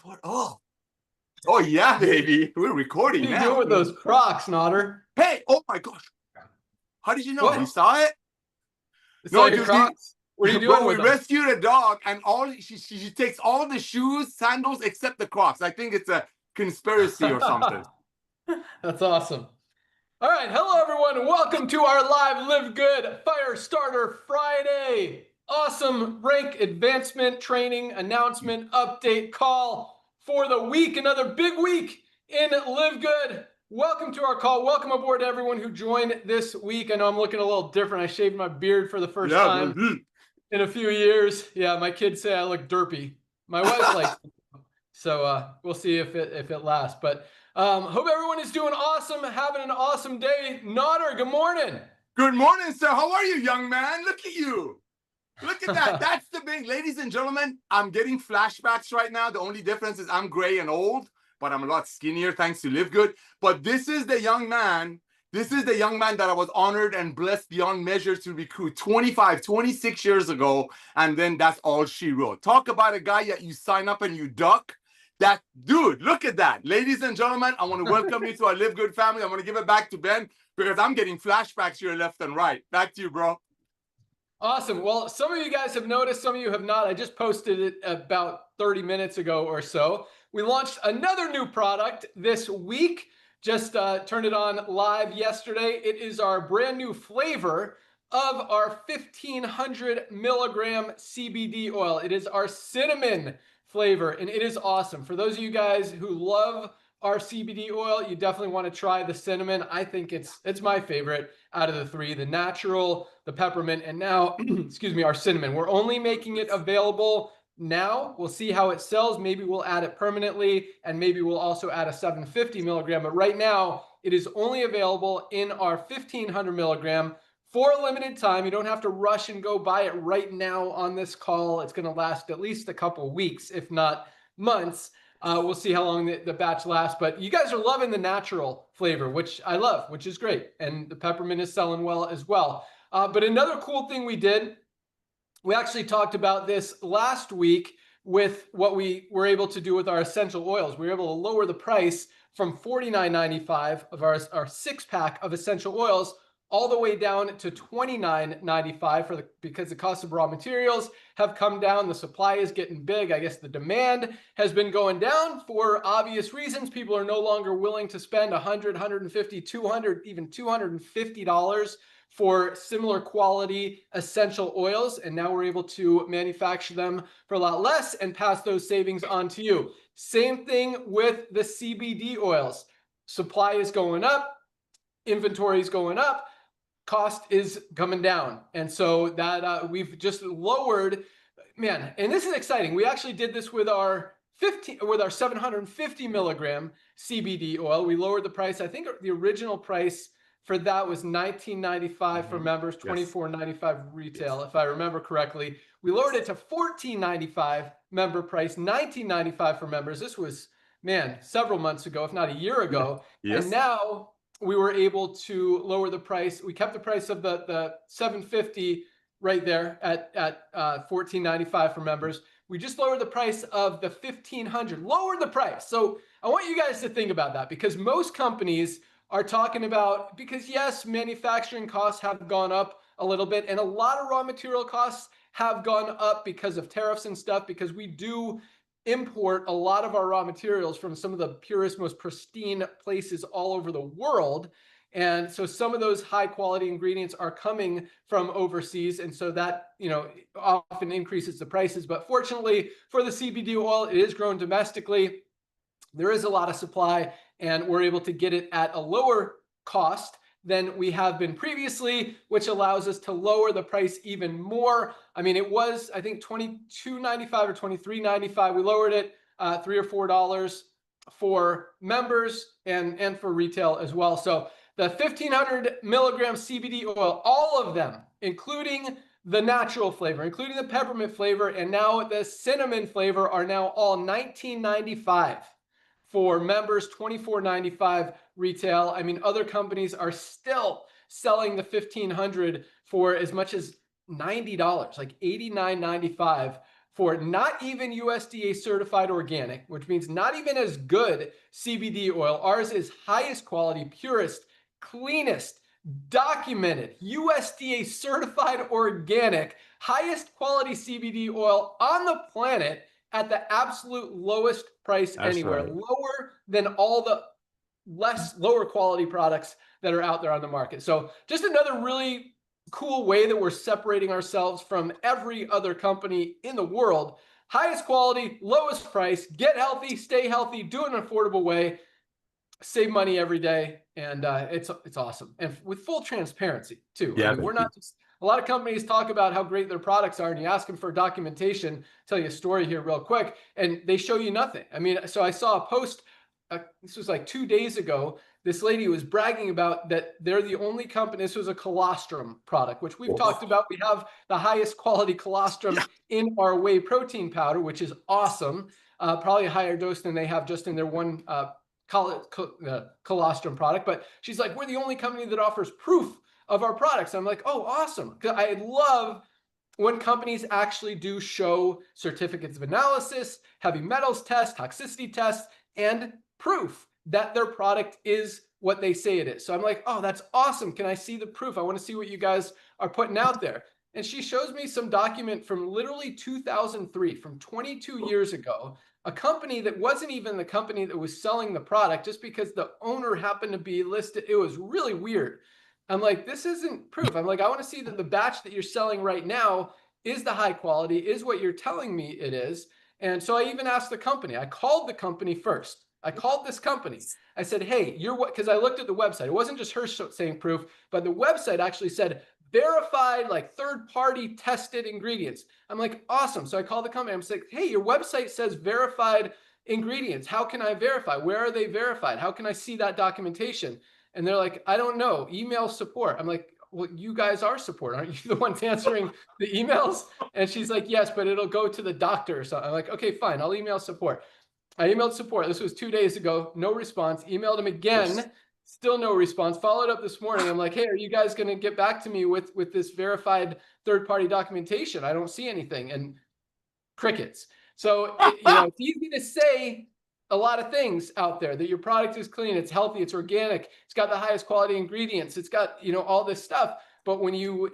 What? Oh yeah, baby. We're recording What are you now. doing with those Crocs, Nodder? Hey, oh my gosh. How did you know? What? You saw it? No, your Crocs? What are you doing Bro, with we them? rescued a dog, and she takes all the shoes, sandals, except the Crocs. I think it's a conspiracy or something. That's awesome. All right, hello everyone, and welcome to our live Live Good Fire Starter Friday. Awesome rank advancement training announcement update call for the week. Another big week in Live Good. Welcome to our call. Welcome aboard to everyone who joined this week. I know I'm looking a little different. I shaved my beard for the first time in a few years. Yeah, my kids say I look derpy. My wife likes it. So we'll see if it lasts. But hope everyone is doing awesome, having an awesome day. Nodder, good morning. Good morning, sir. How are you, young man? Look at you. Look at that. That's the big, ladies and gentlemen, I'm getting flashbacks right now. The only difference is I'm gray and old, but I'm a lot skinnier thanks to Live Good. But this is the young man. This is the young man that I was honored and blessed beyond measure to recruit 26 years ago. And then that's all she wrote. Talk about a guy that you sign up and you duck. That dude, look at that. Ladies and gentlemen, I want to welcome you to our Live Good family. I want to give it back to Ben because I'm getting flashbacks here left and right. Back to you, bro. Awesome. Well, some of you guys have noticed, some of you have not. I just posted it about 30 minutes ago or so. We launched another new product this week. Just turned it on live yesterday. It is our brand new flavor of our 1500 milligram CBD oil. It is our cinnamon flavor, and it is awesome. For those of you guys who love our CBD oil, you definitely want to try the cinnamon. I think it's my favorite out of the three: the natural, the peppermint, and now, excuse me, our cinnamon. We're only making it available now. We'll see how it sells. Maybe we'll add it permanently, and maybe we'll also add a 750 milligram. But right now, it is only available in our 1500 milligram for a limited time. You don't have to rush and go buy it right now on this call. It's going to last at least a couple weeks, if not months. We'll see how long the batch lasts, but you guys are loving the natural flavor, which I love, which is great. And the peppermint is selling well as well. But another cool thing we did, we actually talked about this last week with what we were able to do with our essential oils. We were able to lower the price from $49.95 of our six pack of essential oils all the way down to $29.95 because the cost of raw materials have come down. The supply is getting big. I guess the demand has been going down for obvious reasons. People are no longer willing to spend $100, $150, $200, even $250 for similar quality essential oils. And now we're able to manufacture them for a lot less and pass those savings on to you. Same thing with the CBD oils. Supply is going up, inventory is going up, cost is coming down. And so that we've just lowered, man, and this is exciting. We actually did this with our 750 milligram CBD oil. We lowered the price. I think the original price for that was $19.95 for members, $24.95 retail, if I remember correctly. We lowered it to $14.95 member price, $19.95 for members. This was, man, several months ago, if not a year ago. Yes. And now we were able to lower the price. We kept the price of the 750 right there at $14.95 for members. We just lowered the price of the 1500, lowered the price. So I want you guys to think about that, because most companies are talking about, because yes, manufacturing costs have gone up a little bit, and a lot of raw material costs have gone up because of tariffs and stuff, because we do import a lot of our raw materials from some of the purest, most pristine places all over the world. And so some of those high quality ingredients are coming from overseas. And so that, often increases the prices. But fortunately for the CBD oil, it is grown domestically. There is a lot of supply, and we're able to get it at a lower cost than we have been previously, which allows us to lower the price even more. I mean, it was, I think, $22.95 or $23.95. We lowered it $3 or $4 for members and for retail as well. So the 1500 milligram CBD oil, all of them, including the natural flavor, including the peppermint flavor, and now the cinnamon flavor, are now all $19.95 for members, $24.95 retail. I mean, other companies are still selling the 1500 for as much as $90, like $89.95 for not even USDA certified organic, which means not even as good CBD oil. Ours is highest quality, purest, cleanest, documented, USDA certified organic, highest quality CBD oil on the planet at the absolute lowest price anywhere, lower than all the lower quality products that are out there on the market. So just another really cool way that we're separating ourselves from every other company in the world. Highest quality, lowest price, get healthy, stay healthy, do it in an affordable way, save money every day. And it's awesome. And with full transparency too. Yeah, I mean, we're not just, a lot of companies talk about how great their products are and you ask them for documentation. Tell you a story here real quick and they show you nothing. I mean, so I saw a post, this was like 2 days ago. This lady was bragging about that they're the only company, this was a colostrum product, which we've talked about. We have the highest quality colostrum in our whey protein powder, which is awesome. Probably a higher dose than they have just in their one colostrum product. But she's like, we're the only company that offers proof of our products. I'm like, oh, awesome. Because I love when companies actually do show certificates of analysis, heavy metals tests, toxicity tests, and proof that their product is what they say it is. So I'm like, oh, that's awesome. Can I see the proof? I want to see what you guys are putting out there. And she shows me some document from literally 2003, from 22 years ago, a company that wasn't even the company that was selling the product just because the owner happened to be listed. It was really weird. I'm like, this isn't proof. I'm like, I want to see that the batch that you're selling right now is the high quality, is what you're telling me it is. And so I even asked the company, I called the company first. I called this company. I said, hey, you're what? Because I looked at the website. It wasn't just her saying proof, but the website actually said verified, like third-party tested ingredients. I'm like, awesome. So I called the company. I'm like, hey, your website says verified ingredients. How can I verify? Where are they verified? How can I see that documentation? And they're like, I don't know. Email support. I'm like, well, you guys are support. Aren't you the ones answering the emails? And she's like, yes, but it'll go to the doctor or something. I'm like, okay, fine. I'll email support. I emailed support. This was 2 days ago. No response. Emailed him again. Still no response. Followed up this morning. I'm like, hey, are you guys going to get back to me with this verified third-party documentation? I don't see anything. And crickets. So, it's easy to say a lot of things out there that your product is clean, it's healthy, it's organic, it's got the highest quality ingredients, it's got, all this stuff. But when you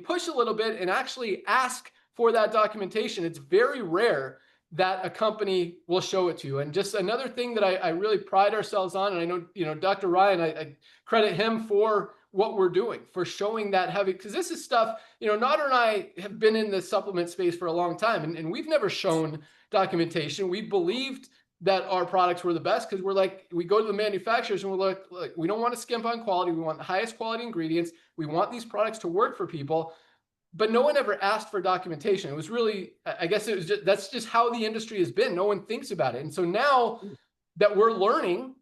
push a little bit and actually ask for that documentation, it's very rare that a company will show it to you. And just another thing that I really pride ourselves on, and I know, Dr. Ryan, I credit him for what we're doing, for showing that heavy, because this is stuff, Nader and I have been in the supplement space for a long time, and we've never shown documentation. We believed that our products were the best because we go to the manufacturers and we're like, we don't want to skimp on quality. We want the highest quality ingredients. We want these products to work for people. But no one ever asked for documentation. It was really, I guess that's just how the industry has been. No one thinks about it. And so now that we're learning,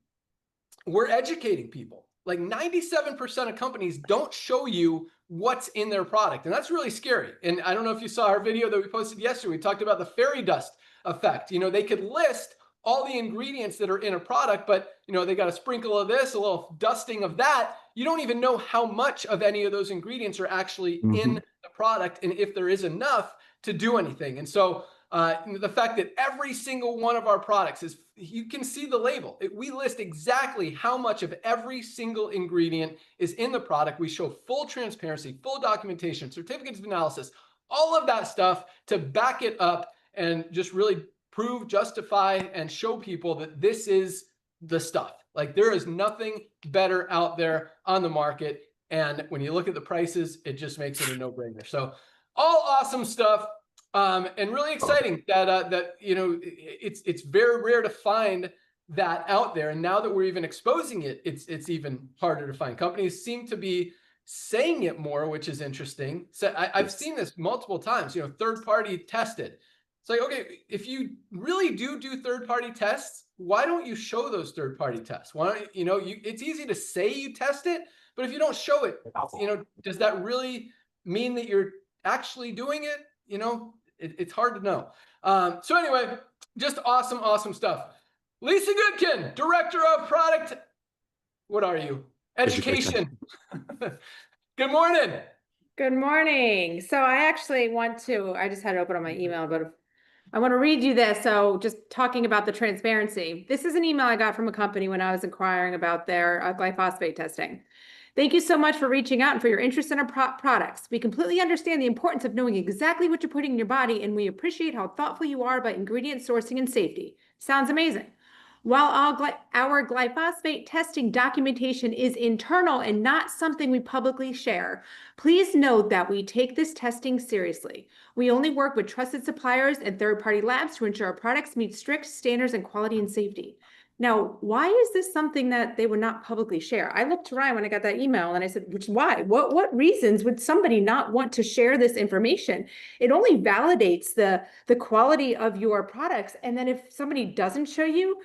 we're educating people. Like 97% of companies don't show you what's in their product. And that's really scary. And I don't know if you saw our video that we posted yesterday. We talked about the fairy dust effect. They could list all the ingredients that are in a product, but they got a sprinkle of this, a little dusting of that. You don't even know how much of any of those ingredients are actually in the product and if there is enough to do anything. And so the fact that every single one of our products is, you can see the label. We list exactly how much of every single ingredient is in the product. We show full transparency, full documentation, certificates of analysis, all of that stuff to back it up and just really prove, justify, and show people that this is the stuff. Like there is nothing better out there on the market. And when you look at the prices, it just makes it a no-brainer. So all awesome stuff. And really exciting that it's very rare to find that out there. And now that we're even exposing it, it's even harder to find. Companies seem to be saying it more, which is interesting. So I've seen this multiple times, third-party tested. It's like, okay, if you really do third-party tests, why don't you show those third-party tests? Why don't it's easy to say you test it, but if you don't show it, does that really mean that you're actually doing it? It's hard to know. So anyway, just awesome stuff. 𝗙𝗏 Goodkin, Director of Product, what are you? Education. Good morning. Good morning. So I actually I just had it open on my email, but I want to read you this. So just talking about the transparency. This is an email I got from a company when I was inquiring about their glyphosate testing. Thank you so much for reaching out and for your interest in our products. We completely understand the importance of knowing exactly what you're putting in your body, and we appreciate how thoughtful you are about ingredient sourcing and safety. Sounds amazing. While our glyphosate testing documentation is internal and not something we publicly share, please note that we take this testing seriously. We only work with trusted suppliers and third-party labs to ensure our products meet strict standards in quality and safety. Now, why is this something that they would not publicly share? I looked to Ryan when I got that email and I said, why? What reasons would somebody not want to share this information? It only validates the quality of your products. And then if somebody doesn't show you,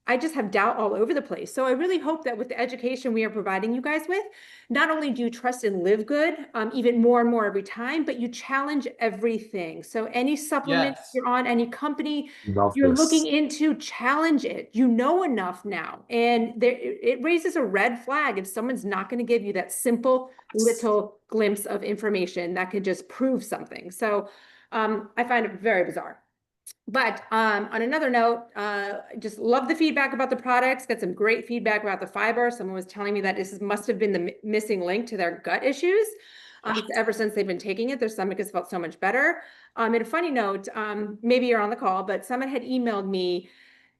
I just have doubt all over the place. So I really hope that with the education we are providing you guys with, not only do you trust and live good, even more and more every time, but you challenge everything. So any supplement Yes. you're on, any company Love you're this. looking into, challenge it. You know enough now. And it raises a red flag if someone's not going to give you that simple little glimpse of information that could just prove something. So I find it very bizarre. But on another note, just love the feedback about the products. Got some great feedback about the fiber. Someone was telling me that must have been the missing link to their gut issues. Ever since they've been taking it, their stomach has felt so much better. And a funny note, maybe you're on the call, but someone had emailed me.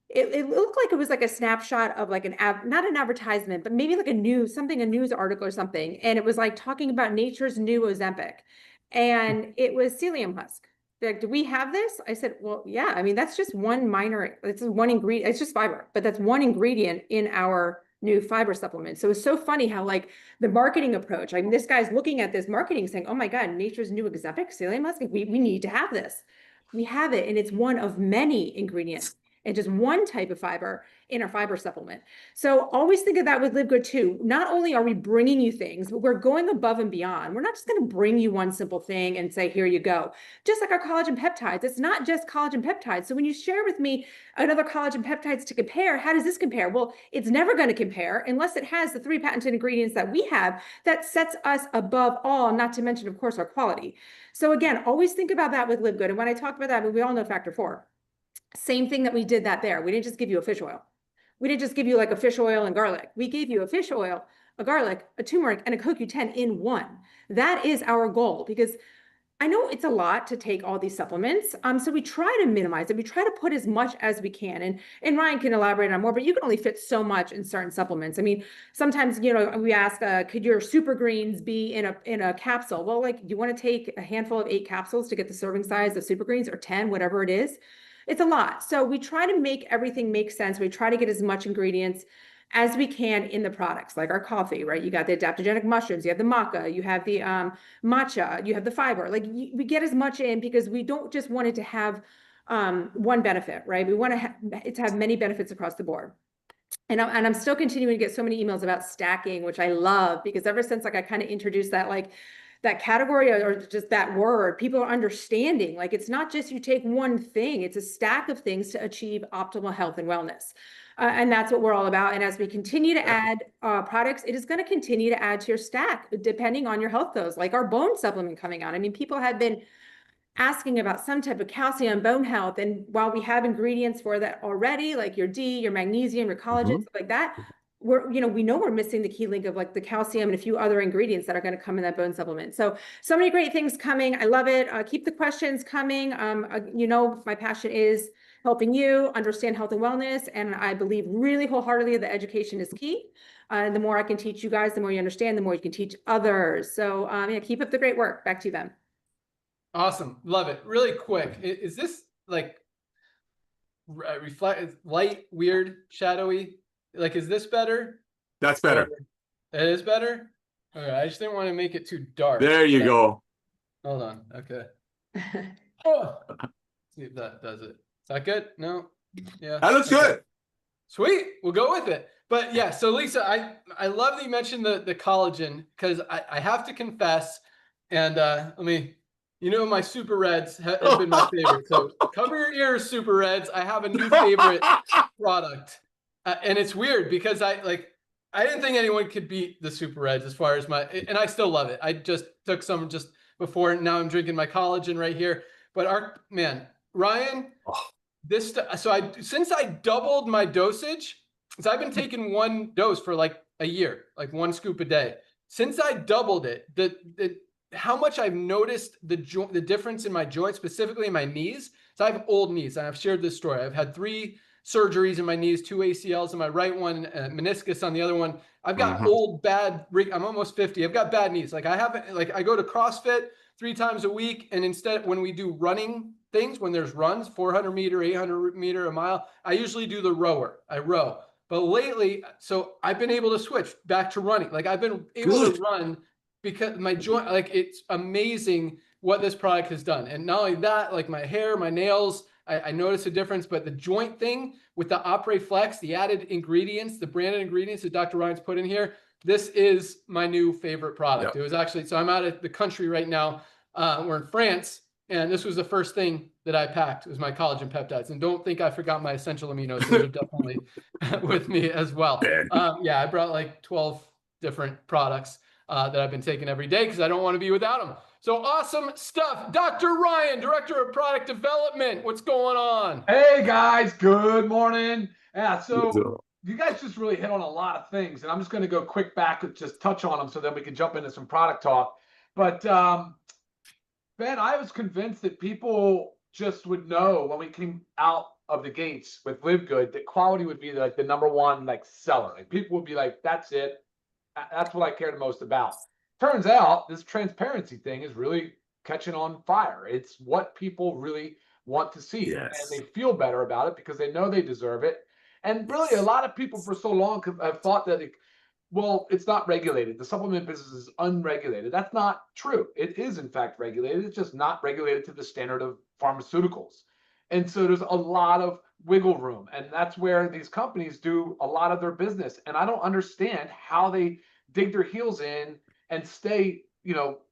It looked like it was like a snapshot of like not an advertisement, but maybe like a news article or something. And it was like talking about nature's new Ozempic. And it was psyllium husk. They're like, do we have this? I said, well, yeah, I mean, that's just it's one ingredient, it's just fiber, but that's one ingredient in our new fiber supplement. So it's so funny how like the marketing approach, I mean, this guy's looking at this marketing saying, oh my God, nature's new Ozempic, psyllium husk, we need to have this. We have it, and it's one of many ingredients and just one type of fiber in our fiber supplement. So always think of that with Live Good too. Not only are we bringing you things, but we're going above and beyond. We're not just going to bring you one simple thing and say, here you go. Just like our collagen peptides, it's not just collagen peptides. So when you share with me another collagen peptides to compare, how does this compare? Well, it's never going to compare unless it has the 3 patented ingredients that we have that sets us above all, not to mention, of course, our quality. So again, always think about that with Live Good. And when I talk about that, I mean, we all know factor 4. Same thing that we did that there. We didn't just give you a fish oil. We didn't just give you like a fish oil and garlic. We gave you a fish oil, a garlic, a turmeric, and a CoQ10 in one. That is our goal, because I know it's a lot to take all these supplements. So we try to minimize it. We try to put as much as we can. And Ryan can elaborate on more, but you can only fit so much in certain supplements. I mean, sometimes, you know, we ask, could your super greens be in a capsule? Well, like, do you want to take a handful of 8 capsules to get the serving size of super greens, or 10, whatever it is? It's a lot. So we try to make everything make sense. We try to get as much ingredients as we can in the products, like our coffee, right? You got the adaptogenic mushrooms, you have the maca, you have the matcha, you have the fiber. Like we get as much in because we don't just want it to have one benefit, right? We want it to have many benefits across the board. And I'm still continuing to get so many emails about stacking, which I love, because ever since like I kind of introduced that, like that category or just that word, people are understanding, like, it's not just you take one thing, it's a stack of things to achieve optimal health and wellness. And that's what we're all about. And as we continue to add products, it is going to continue to add to your stack, depending on your health goals, like our bone supplement coming out. I mean, people have been asking about some type of calcium bone health. And while we have ingredients for that already, like your D, your magnesium, your collagen, stuff like that, we know we're missing the key link of like the calcium and a few other ingredients that are going to come in that bone supplement. So many great things coming. I love it. Keep the questions coming. My passion is helping you understand health and wellness. And I believe really wholeheartedly that education is key. The more I can teach you guys, the more you understand, the more you can teach others. So yeah, keep up the great work. Back to you, Ben. Awesome. Love it. Really quick. Is this like light, weird, shadowy? Like, is this better? That's better. It is better? Okay, I just didn't want to make it too dark. There you go. Hold on. Okay. Oh. See if that does it. Is that good? No? Yeah. That looks good. Sweet. We'll go with it. But yeah, so Lisa, I love that you mentioned the collagen, because I have to confess, and my Super Reds have been my favorite. So cover your ears, Super Reds. I have a new favorite product. And it's weird because I I didn't think anyone could beat the Super Reds as far as and I still love it. I just took some just before, and now I'm drinking my collagen right here. But Ryan, since I doubled my dosage, so I've been taking one dose for like a year, like 1 scoop a day. Since I doubled it, how much I've noticed the difference in my joints, specifically in my knees. So I have old knees, and I've shared this story. I've had 3 surgeries in my knees, 2 ACLs in my right one, meniscus on the other one. I've got old, bad, I'm almost 50. I've got bad knees. Like I go to CrossFit 3 times a week. And instead, when we do running things, when there's runs, 400 meter, 800 meter, a mile, I usually do the rower. I row. But lately, so I've been able to switch back to running. Like I've been able to run because my joint, like it's amazing what this product has done. And not only that, like my hair, my nails, I noticed a difference, but the joint thing with the Opre Flex, the added ingredients, the branded ingredients that Dr. Ryan's put in here, this is my new favorite product. Yep. It was actually, so I'm out of the country right now. We're in France, and this was the first thing that I packed. It was my collagen peptides. And don't think I forgot my essential aminos. Those are definitely with me as well. Yeah, I brought like 12 different products that I've been taking every day because I don't want to be without them. So awesome stuff. Dr. Ryan, Director of Product Development. What's going on? Hey guys, good morning. Yeah, so you guys just really hit on a lot of things, and I'm just going to go quick back and just touch on them so then we can jump into some product talk. But Ben, I was convinced that people just would know when we came out of the gates with Live Good that quality would be like the #1 like seller. Like people would be like, that's it. That's what I care the most about. Turns out this transparency thing is really catching on fire. It's what people really want to see. Yes. And they feel better about it because they know they deserve it. And really, a lot of people for so long have thought that, it's not regulated. The supplement business is unregulated. That's not true. It is, in fact, regulated. It's just not regulated to the standard of pharmaceuticals. And so there's a lot of wiggle room. And that's where these companies do a lot of their business. And I don't understand how they dig their heels in and stay,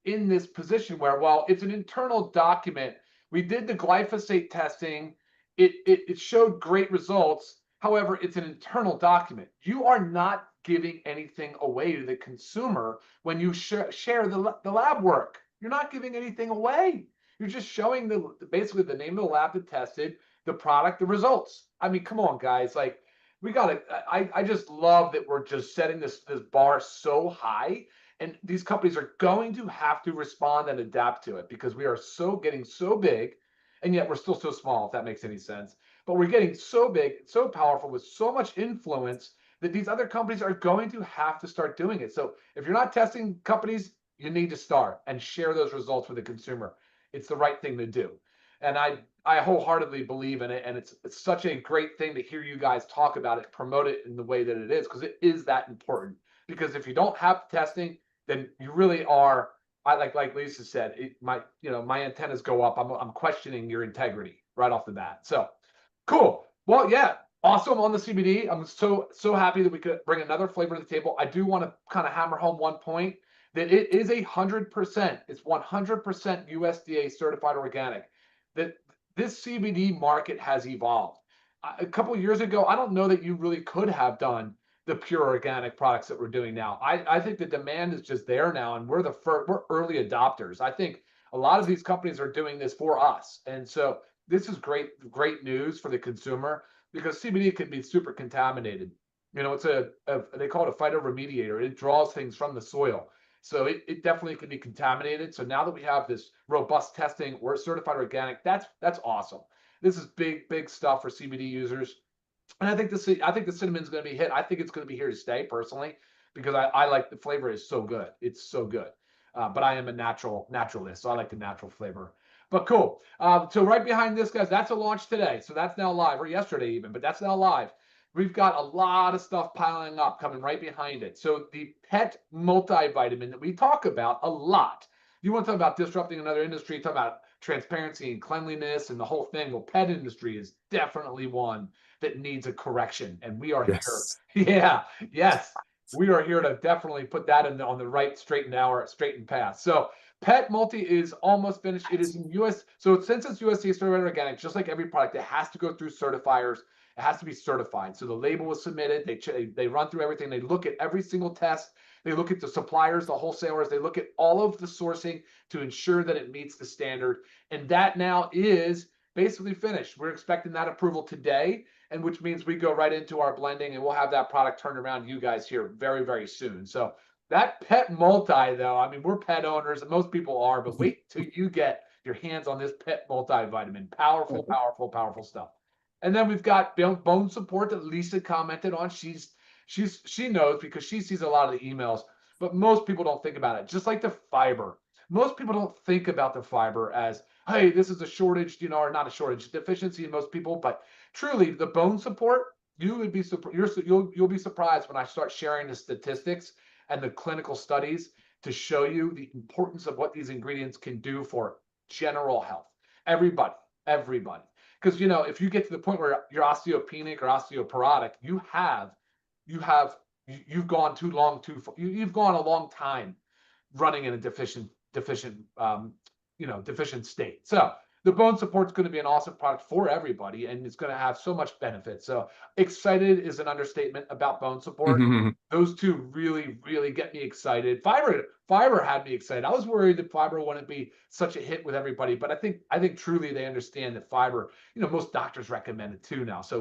in this position where, well, it's an internal document. We did the glyphosate testing. It showed great results. However, it's an internal document. You are not giving anything away to the consumer when you share the lab work. You're not giving anything away. You're just showing basically the name of the lab that tested, the product, the results. I mean, come on, guys. Like, we got to, I just love that we're just setting this bar so high. And these companies are going to have to respond and adapt to it because we are getting so big, and yet we're still so small, if that makes any sense. But we're getting so big, so powerful, with so much influence that these other companies are going to have to start doing it. So if you're not testing companies, you need to start and share those results with the consumer. It's the right thing to do. And I wholeheartedly believe in it. And it's such a great thing to hear you guys talk about it, promote it in the way that it is, because it is that important. Because if you don't have testing, then you really are, like Lisa said, my antennas go up. I'm questioning your integrity right off the bat. So cool. Well, yeah, awesome on the CBD. I'm so happy that we could bring another flavor to the table. I do want to kind of hammer home one point, that it is 100%. It's 100% USDA certified organic. That this CBD market has evolved. A couple of years ago, I don't know that you really could have done the pure organic products that we're doing now. I think the demand is just there now, and we're early adopters. I think a lot of these companies are doing this for us, and so this is great news for the consumer, because CBD can be super contaminated. It's they call it a phytoremediator. It draws things from the soil, so it definitely can be contaminated. So now that we have this robust testing, we're certified organic. That's awesome. This is big stuff for CBD users. And I think the cinnamon is going to be hit. I think it's going to be here to stay, personally, because I like the flavor is so good. It's so good. But I am a naturalist, so I like the natural flavor. But cool. So right behind this, guys, that's a launch today. So that's now live, or yesterday even, but that's now live. We've got a lot of stuff piling up coming right behind it. So the pet multivitamin that we talk about a lot. You want to talk about disrupting another industry, talk about transparency and cleanliness and the whole thing. Well, pet industry is definitely one that needs a correction, and we are here. Yeah, yes, we are here to definitely put that on the right straightened path. So Pet Multi is almost finished. It is in US. So since it's USDA certified organic, just like every product, it has to go through certifiers. It has to be certified. So the label was submitted. They run through everything. They look at every single test. They look at the suppliers, the wholesalers. They look at all of the sourcing to ensure that it meets the standard. And that now is basically finished. We're expecting that approval today, and which means we go right into our blending, and we'll have that product turned around to you guys here very, very soon. So that 𝗏𝗏𝗏𝗏 though, I mean, we're pet owners, and most people are, but wait till you get your hands on this 𝗏𝗏𝗏𝗏 vitamin. Powerful, powerful, powerful stuff. And then we've got bone support that Lisa commented on. She knows because she sees a lot of the emails, but most people don't think about it. Just like the fiber. Most people don't think about the fiber as, hey, this is a shortage, you know, or not a shortage, deficiency in most people. But truly, the bone support, you'll be surprised when I start sharing the statistics and the clinical studies to show you the importance of what these ingredients can do for general health. Everybody. Because, you know, if you get to the point where you're osteopenic or osteoporotic, you've gone too long, you've gone a long time running in a deficient state. So the bone support is going to be an awesome product for everybody, and it's going to have so much benefit. So excited is an understatement about bone support. Those two really, really get me excited. Fiber had me excited. I was worried that fiber wouldn't be such a hit with everybody, but I think truly they understand that fiber, you know, most doctors recommend it too now. So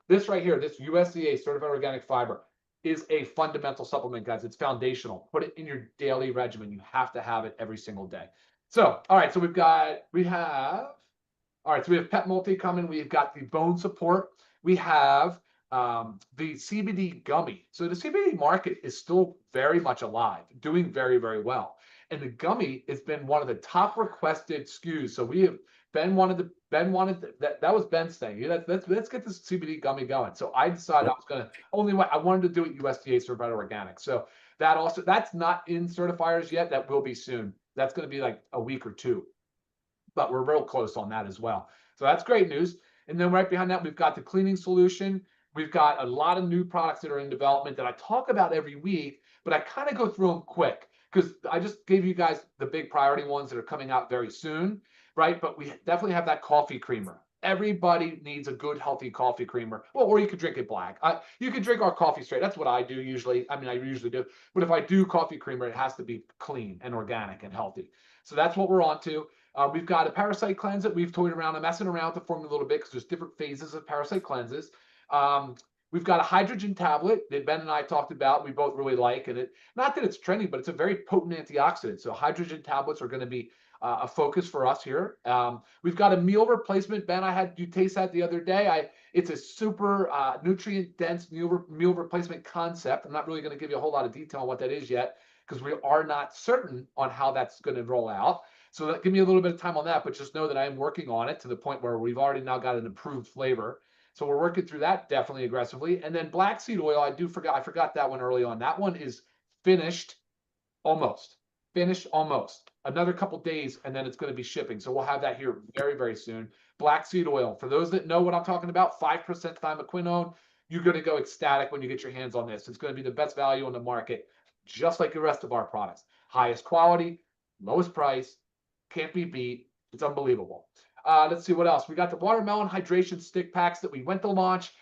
this right here, this USDA certified organic fiber is a fundamental supplement, guys. It's foundational. Put it in your daily regimen. You have to have it every single day. So, all right, so we have 𝗏𝗏𝗏𝗏𝗏 coming. We've got the bone support. We have the CBD gummy. So the CBD market is still very much alive, doing very, very well. And the gummy has been one of the top requested SKUs. So we have Ben wanted that was Ben's thing. Let's get this CBD gummy going. So I decided I wanted to do it USDA certified organic. So that's not in certifiers yet. That will be soon. That's going to be like a week or two, but we're real close on that as well. So that's great news. And then right behind that, we've got the cleaning solution. We've got a lot of new products that are in development that I talk about every week, but I kind of go through them quick because I just gave you guys the big priority ones that are coming out very soon, right? But we definitely have that coffee creamer. Everybody needs a good, healthy coffee creamer. Well, or you could drink it black. You can drink our coffee straight. That's what I do usually. I mean, I usually do. But if I do coffee creamer, it has to be clean and organic and healthy. So that's what we're on to. We've got a parasite cleanse that we've toyed around and messing around with the formula a little bit because there's different phases of parasite cleanses. We've got a hydrogen tablet that Ben and I talked about. We both really like, and not that it's trendy, but it's a very potent antioxidant. So hydrogen tablets are going to be a focus for us here. We've got a meal replacement. Ben, I had you taste that the other day. It's a super nutrient dense meal replacement concept. I'm not really going to give you a whole lot of detail on what that is yet because we are not certain on how that's going to roll out. So give me a little bit of time on that, but just know that I am working on it to the point where we've already now got an improved flavor. So we're working through that definitely aggressively. And then black seed oil, I forgot that one early on. That one is finished almost. Another couple days, and then it's going to be shipping. So we'll have that here very, very soon. Black seed oil. For those that know what I'm talking about, 5% thiaquinone. You're going to go ecstatic when you get your hands on this. It's going to be the best value on the market, just like the rest of our products. Highest quality, lowest price, can't be beat. It's unbelievable. Let's see what else. We got the watermelon hydration stick packs that we went to launch.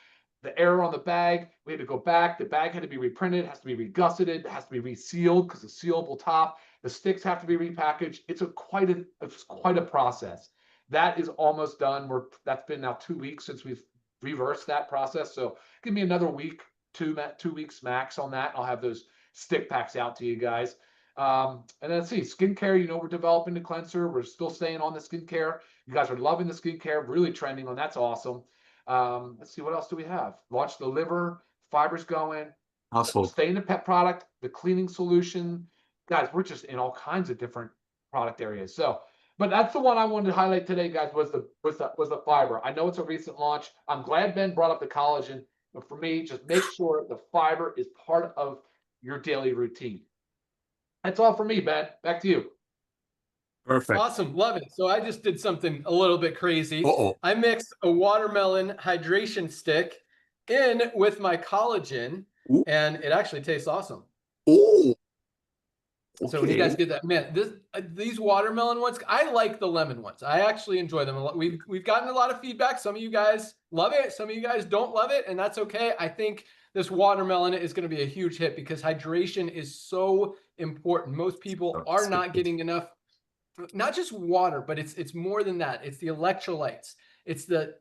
The error on the bag, we had to go back. The bag had to be reprinted, has to be regusseted, it has to be resealed because the sealable top. The sticks have to be repackaged. It's quite a process. That is almost done. That's been now 2 weeks since we've reversed that process. So give me another week, 2 weeks max on that. I'll have those stick packs out to you guys. And then let's see, skincare, you know, we're developing the cleanser. We're still staying on the skincare. You guys are loving the skincare, really trending on. That's awesome. Let's see, what else do we have? Launched the liver, fibers going. Awesome. Stay in the pet product, the cleaning solution. Guys, we're just in all kinds of different product areas. So, but that's the one I wanted to highlight today, guys, was the fiber. I know it's a recent launch. I'm glad Ben brought up the collagen, but for me, just make sure the fiber is part of your daily routine. That's all for me, Ben. Back to you. Perfect. Awesome. Love it. So I just did something a little bit crazy. I mixed a watermelon hydration stick in with my collagen, and it actually tastes awesome. Oh, So when you guys get that, man, these watermelon ones, I like the lemon ones. I actually enjoy them a lot. We've gotten a lot of feedback. Some of you guys love it. Some of you guys don't love it, and that's okay. I think this watermelon is going to be a huge hit because hydration is so important. Most people are not getting enough, not just water, but it's more than that. It's the electrolytes. It's the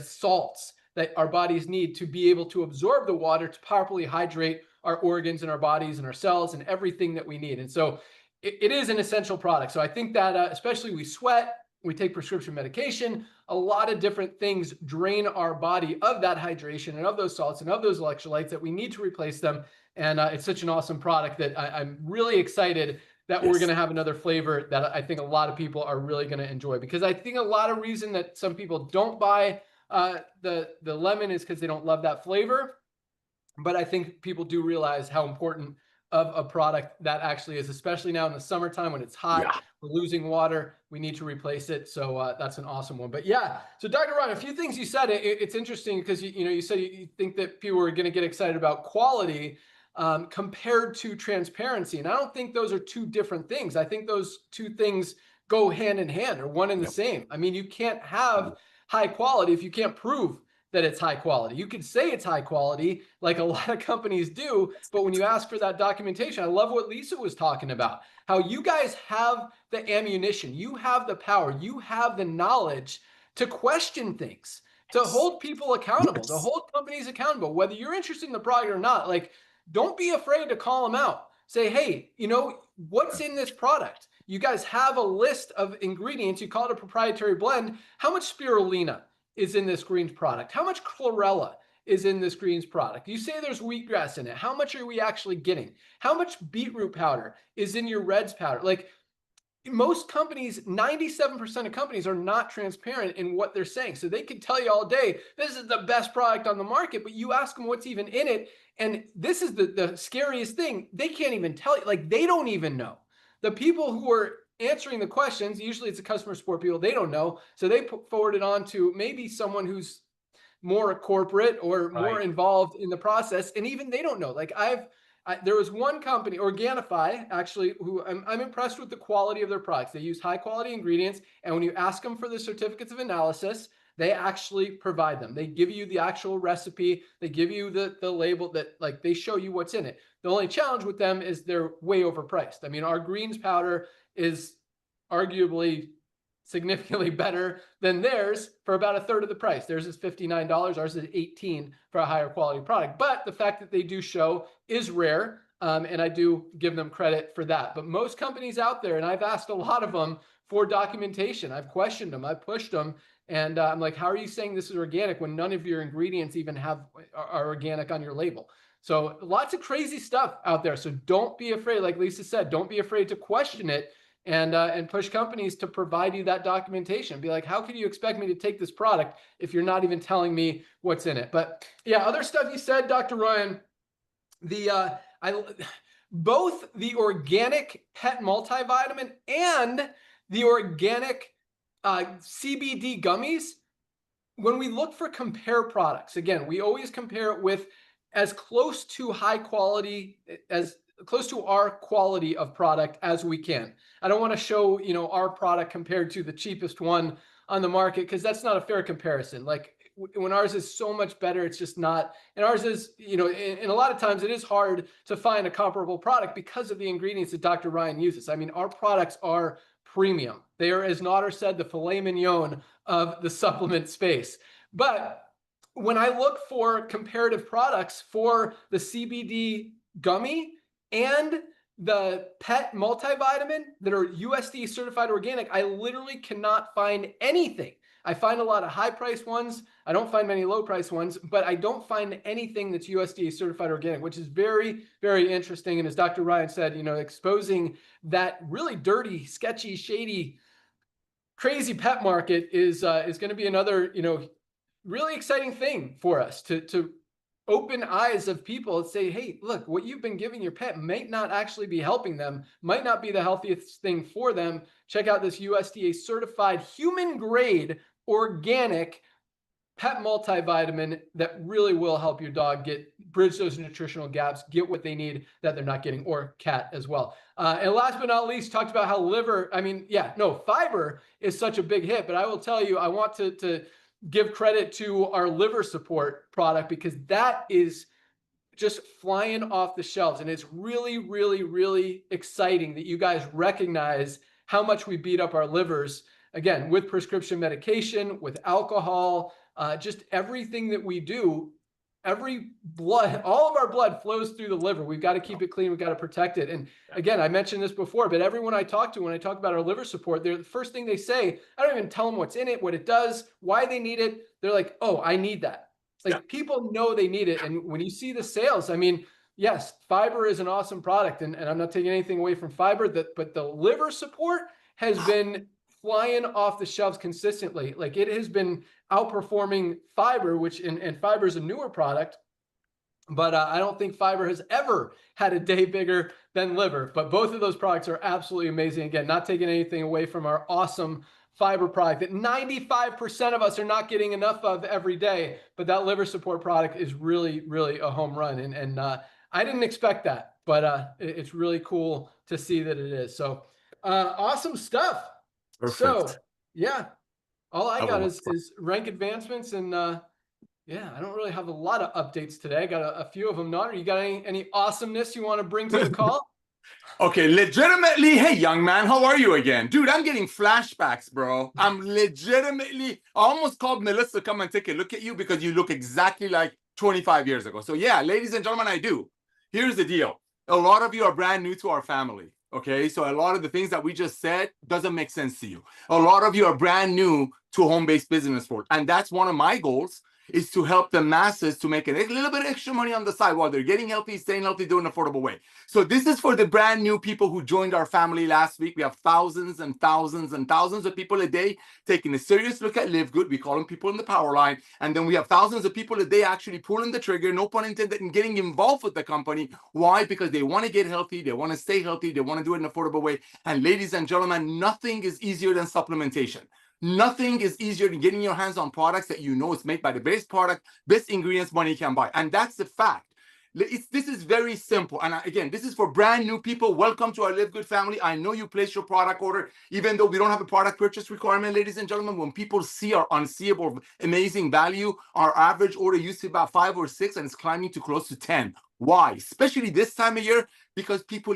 salts that our bodies need to be able to absorb the water to properly hydrate our organs and our bodies and our cells and everything that we need. And so it is an essential product. So I think that especially we sweat, we take prescription medication, a lot of different things drain our body of that hydration and of those salts and of those electrolytes that we need to replace them. And it's such an awesome product that I'm really excited that we're going to have another flavor that I think a lot of people are really going to enjoy, because I think a lot of reason that some people don't buy the lemon is because they don't love that flavor. But I think people do realize how important of a product that actually is, especially now in the summertime when it's hot, we're losing water, we need to replace it. So that's an awesome one. But yeah, so Dr. Ryan, a few things you said, it's interesting because you said you think that people are going to get excited about quality compared to transparency. And I don't think those are two different things. I think those two things go hand in hand or one and the same. I mean, you can't have high quality if you can't prove that it's high quality. You could say it's high quality like a lot of companies do, but when you ask for that documentation, I love what Lisa was talking about, how you guys have the ammunition, you have the power, you have the knowledge to question things, to hold people accountable, to hold companies accountable, whether you're interested in the product or not. Like, don't be afraid to call them out. Say, hey, what's in this product? You guys have a list of ingredients. You call it a proprietary blend. How much spirulina is in this greens product? How much chlorella is in this greens product? You say there's wheatgrass in it. How much are we actually getting? How much beetroot powder is in your reds powder? Like, most companies, 97% of companies are not transparent in what they're saying. So they could tell you all day, this is the best product on the market, but you ask them what's even in it. And this is the scariest thing. They can't even tell you, like, they don't even know. The people who are answering the questions, usually it's the customer support people, they don't know. So they forward it on to maybe someone who's more corporate or more involved in the process. And even they don't know. Like there was one company, Organifi, actually, who I'm impressed with the quality of their products. They use high quality ingredients. And when you ask them for the certificates of analysis, they actually provide them. They give you the actual recipe. They give you the label that, like, they show you what's in it. The only challenge with them is they're way overpriced. I mean, our greens powder is arguably significantly better than theirs for about a third of the price. Theirs is $59. Ours is $18 for a higher quality product. But the fact that they do show is rare. And I do give them credit for that. But most companies out there, and I've asked a lot of them for documentation. I've questioned them. I've pushed them. And I'm like, how are you saying this is organic when none of your ingredients even are organic on your label? So lots of crazy stuff out there. So don't be afraid. Like Lisa said, don't be afraid to question it and push companies to provide you that documentation. Be like, how can you expect me to take this product if you're not even telling me what's in it? But yeah, other stuff you said, Dr. Ryan, both the organic pet multivitamin and the organic CBD gummies, when we look for compare products, again, we always compare it with as close to high quality, as close to our quality of product as we can. I don't want to show, our product compared to the cheapest one on the market, because that's not a fair comparison. Like, when ours is so much better, it's just not. And ours is, and a lot of times it is hard to find a comparable product because of the ingredients that Dr. Ryan uses. I mean, our products are premium. They are, as Nader said, the filet mignon of the supplement space. But when I look for comparative products for the CBD gummy and the pet multivitamin that are USDA certified organic, I literally cannot find anything. I find a lot of high price ones. I don't find many low price ones, but I don't find anything that's USDA certified organic, which is very, very interesting. And as Dr. Ryan said, exposing that really dirty, sketchy, shady, crazy pet market is going to be another, really exciting thing for us to open eyes of people and say, hey, look, what you've been giving your pet might not actually be helping them, might not be the healthiest thing for them. Check out this USDA certified human grade organic pet multivitamin that really will help your dog get bridge those nutritional gaps, get what they need that they're not getting, or cat as well. And last but not least, talked about how liver, fiber is such a big hit, but I will tell you, I want to give credit to our liver support product, because that is just flying off the shelves. And it's really, really, really exciting that you guys recognize how much we beat up our livers, again, with prescription medication, with alcohol, just everything that we do. All of our blood flows through the liver. We've got to keep it clean. We've got to protect it. And again, I mentioned this before, but everyone I talk to, when I talk about our liver support, the first thing they say, I don't even tell them what's in it, what it does, why they need it. They're like, oh, I need that. Like, people know they need it. And when you see the sales, I mean, yes, fiber is an awesome product, and I'm not taking anything away from fiber, but the liver support has been flying off the shelves consistently. Like, it has been outperforming fiber, and fiber is a newer product, but I don't think fiber has ever had a day bigger than liver. But both of those products are absolutely amazing. Again, not taking anything away from our awesome fiber product that 95% of us are not getting enough of every day, but that liver support product is really, really a home run. And I didn't expect that, but it's really cool to see that it is. So awesome stuff. Perfect. So yeah, all I got is rank advancements, and yeah, I don't really have a lot of updates today. I got a few of them. Not, you got any awesomeness you want to bring to the call? Okay, legitimately, hey, young man, how are you again? Dude, I'm getting flashbacks, bro. I'm legitimately, I almost called Melissa, come and take a look at you, because you look exactly like 25 years ago. So yeah, ladies and gentlemen, I do. Here's the deal. A lot of you are brand new to our family, okay? So a lot of the things that we just said doesn't make sense to you. A lot of you are brand new to home-based business world. And that's one of my goals, is to help the masses to make a little bit of extra money on the side while they're getting healthy, staying healthy, doing an affordable way. So this is for the brand new people who joined our family last week. We have thousands and thousands and thousands of people a day taking a serious look at Live Good. We call them people in the power line. And then we have thousands of people a day actually pulling the trigger, no pun intended, and getting involved with the company. Why? Because they want to get healthy, they want to stay healthy, they want to do it in an affordable way. And ladies and gentlemen, nothing is easier than supplementation. Nothing is easier than getting your hands on products that you know is made by the best product, best ingredients money can buy. And that's the fact. This is very simple. And again, this is for brand new people. Welcome to our Live Good family. I know you placed your product order, even though we don't have a product purchase requirement, ladies and gentlemen. When people see our unseeable, amazing value, our average order used to be about 5 or 6, and it's climbing to close to 10. Why? Especially this time of year, because people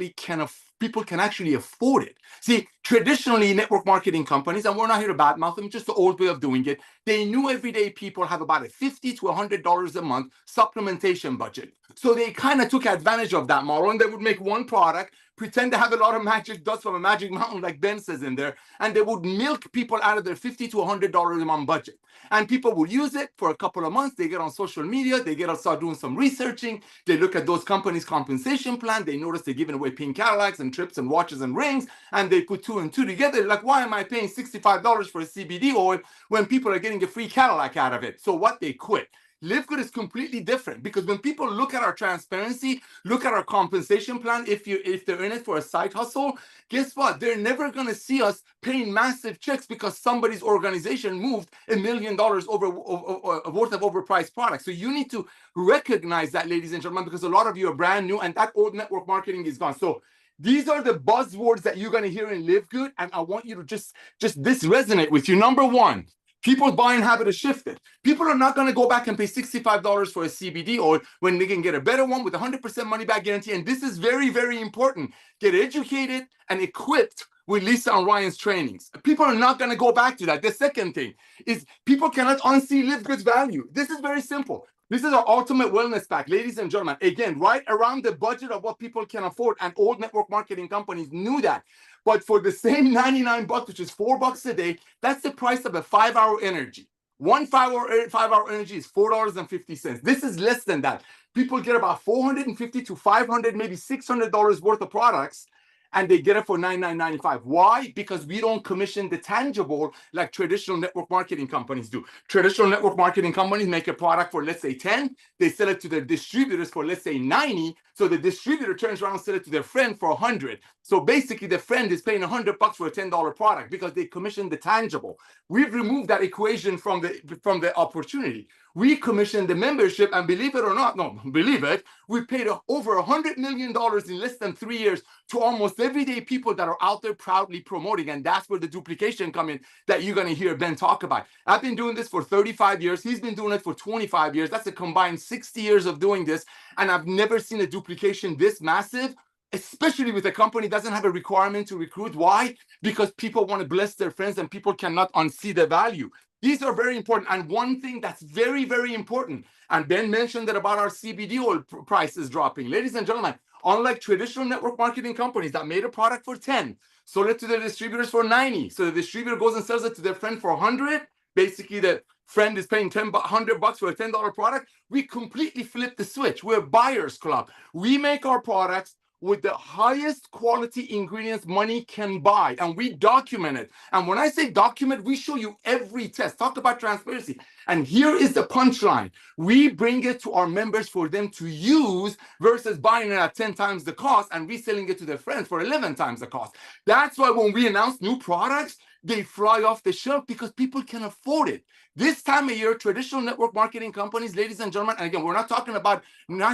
can actually afford it. See, traditionally, network marketing companies, and we're not here to badmouth them, just the old way of doing it, they knew everyday people have about a $50 to $100 a month supplementation budget. So they kind of took advantage of that model, and they would make one product, pretend to have a lot of magic dust from a magic mountain, like Ben says in there, and they would milk people out of their $50 to $100 a month budget. And people will use it for a couple of months. They get on social media, they get to start doing some researching, they look at those companies' compensation plan, they notice they're giving away pink Cadillacs and trips and watches and rings, and they put 2 and 2 together. Like, why am I paying $65 for a CBD oil when people are getting a free Cadillac out of it? So what? They quit. Live Good is completely different, because when people look at our transparency, look at our compensation plan, if they're in it for a side hustle, guess what? They're never going to see us paying massive checks because somebody's organization moved $1 million worth of overpriced products. So you need to recognize that, ladies and gentlemen, because a lot of you are brand new, and that old network marketing is gone. So these are the buzzwords that you're going to hear in Live Good, and I want you to just this resonate with you. Number one, people's buying habit has shifted. People are not going to go back and pay $65 for a CBD oil when they can get a better one with 100% money back guarantee. And this is very, very important. Get educated and equipped with Lisa and Ryan's trainings. People are not going to go back to that. The second thing is people cannot unsee Live Good's value. This is very simple. This is our ultimate wellness pack, ladies and gentlemen. Again, right around the budget of what people can afford, and old network marketing companies knew that. But for the same $99, which is $4 a day, that's the price of a 5-hour energy. One 5-hour energy is $4.50. This is less than that. People get about $450 to $500, maybe $600 worth of products, and they get it for $99.95. Why? Because we don't commission the tangible like traditional network marketing companies do. Traditional network marketing companies make a product for, let's say, 10. They sell it to their distributors for, let's say, 90. So the distributor turns around and sells it to their friend for 100. So basically, the friend is paying $100 for a $10 product because they commission the tangible. We've removed that equation from the opportunity. We commissioned the membership, and believe it or not, no, believe it, we paid over $100 million in less than 3 years to almost everyday people that are out there proudly promoting. And that's where the duplication come in that you're going to hear Ben talk about. I've been doing this for 35 years. He's been doing it for 25 years. That's a combined 60 years of doing this. And I've never seen a duplication this massive, especially with a company that doesn't have a requirement to recruit. Why? Because people want to bless their friends and people cannot unsee the value. These are very important. And one thing that's very, very important, and Ben mentioned that about our CBD oil prices dropping. Ladies and gentlemen, unlike traditional network marketing companies that made a product for 10, sold it to their distributors for 90. So the distributor goes and sells it to their friend for 100. Basically, the friend is paying $100 for a $10 product. We completely flipped the switch. We're a buyer's club. We make our products with the highest quality ingredients money can buy, and we document it. And when I say document, we show you every test. Talk about transparency. And here is the punchline. We bring it to our members for them to use versus buying it at 10 times the cost and reselling it to their friends for 11 times the cost. That's why when we announce new products, they fly off the shelf because people can afford it. This time of year, traditional network marketing companies, ladies and gentlemen, and again, we're not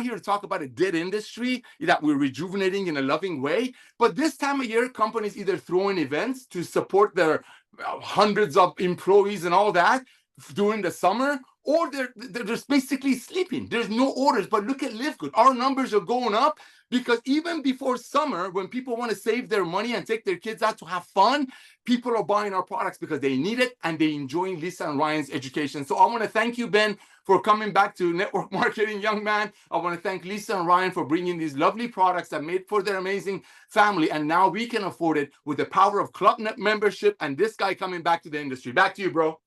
here to talk about a dead industry that we're rejuvenating in a loving way, but this time of year, companies either throw in events to support their hundreds of employees and all that during the summer, or they're just basically sleeping. There's no orders, but look at Live Good. Our numbers are going up because even before summer, when people want to save their money and take their kids out to have fun, people are buying our products because they need it and they enjoying Lisa and Ryan's education. So I want to thank you, Ben, for coming back to network marketing, young man. I want to thank Lisa and Ryan for bringing these lovely products that made for their amazing family. And now we can afford it with the power of Club Net membership and this guy coming back to the industry. Back to you, bro.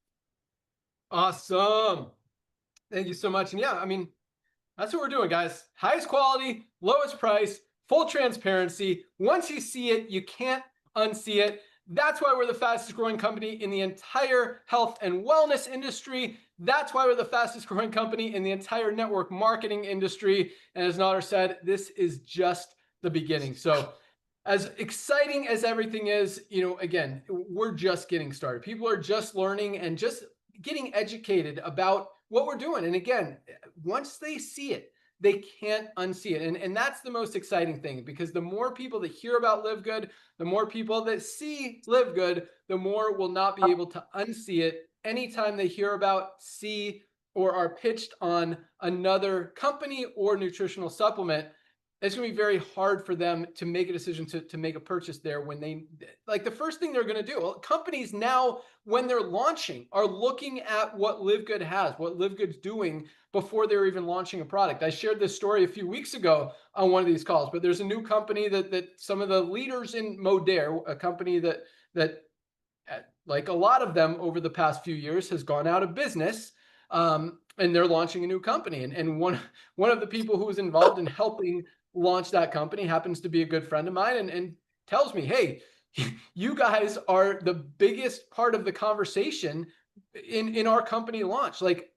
Awesome. Thank you so much. And yeah, I mean, that's what we're doing, guys. Highest quality, lowest price, full transparency. Once you see it, you can't unsee it. That's why we're the fastest growing company in the entire health and wellness industry. That's why we're the fastest growing company in the entire network marketing industry. And as Nader said, this is just the beginning. So as exciting as everything is, you know, again, we're just getting started. People are just learning and just getting educated about what we're doing. And again, once they see it, they can't unsee it. And that's the most exciting thing, because the more people that hear about Live Good, the more people that see Live Good, the more will not be able to unsee it anytime they hear about, see, or are pitched on another company or nutritional supplement. It's going to be very hard for them to make a decision to make a purchase there when they, like, the first thing they're going to do. Well, companies now, when they're launching, are looking at what Live Good has, what Live Good's doing before they're even launching a product. I shared this story a few weeks ago on one of these calls, but there's a new company that some of the leaders in @, a company that like a lot of them over the past few years has gone out of business. And they're launching a new company. And one of the people who was involved in helping launch that company happens to be a good friend of mine, and tells me, hey, you guys are the biggest part of the conversation in our company launch. Like,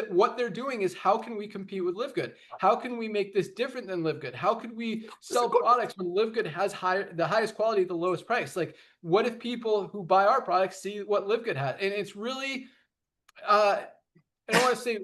what they're doing is, how can we compete with Live Good? How can we make this different than Live Good? How could we sell products when Live Good has the highest quality at the lowest price? Like, what if people who buy our products see what Live Good has? And it's really, I don't want to say,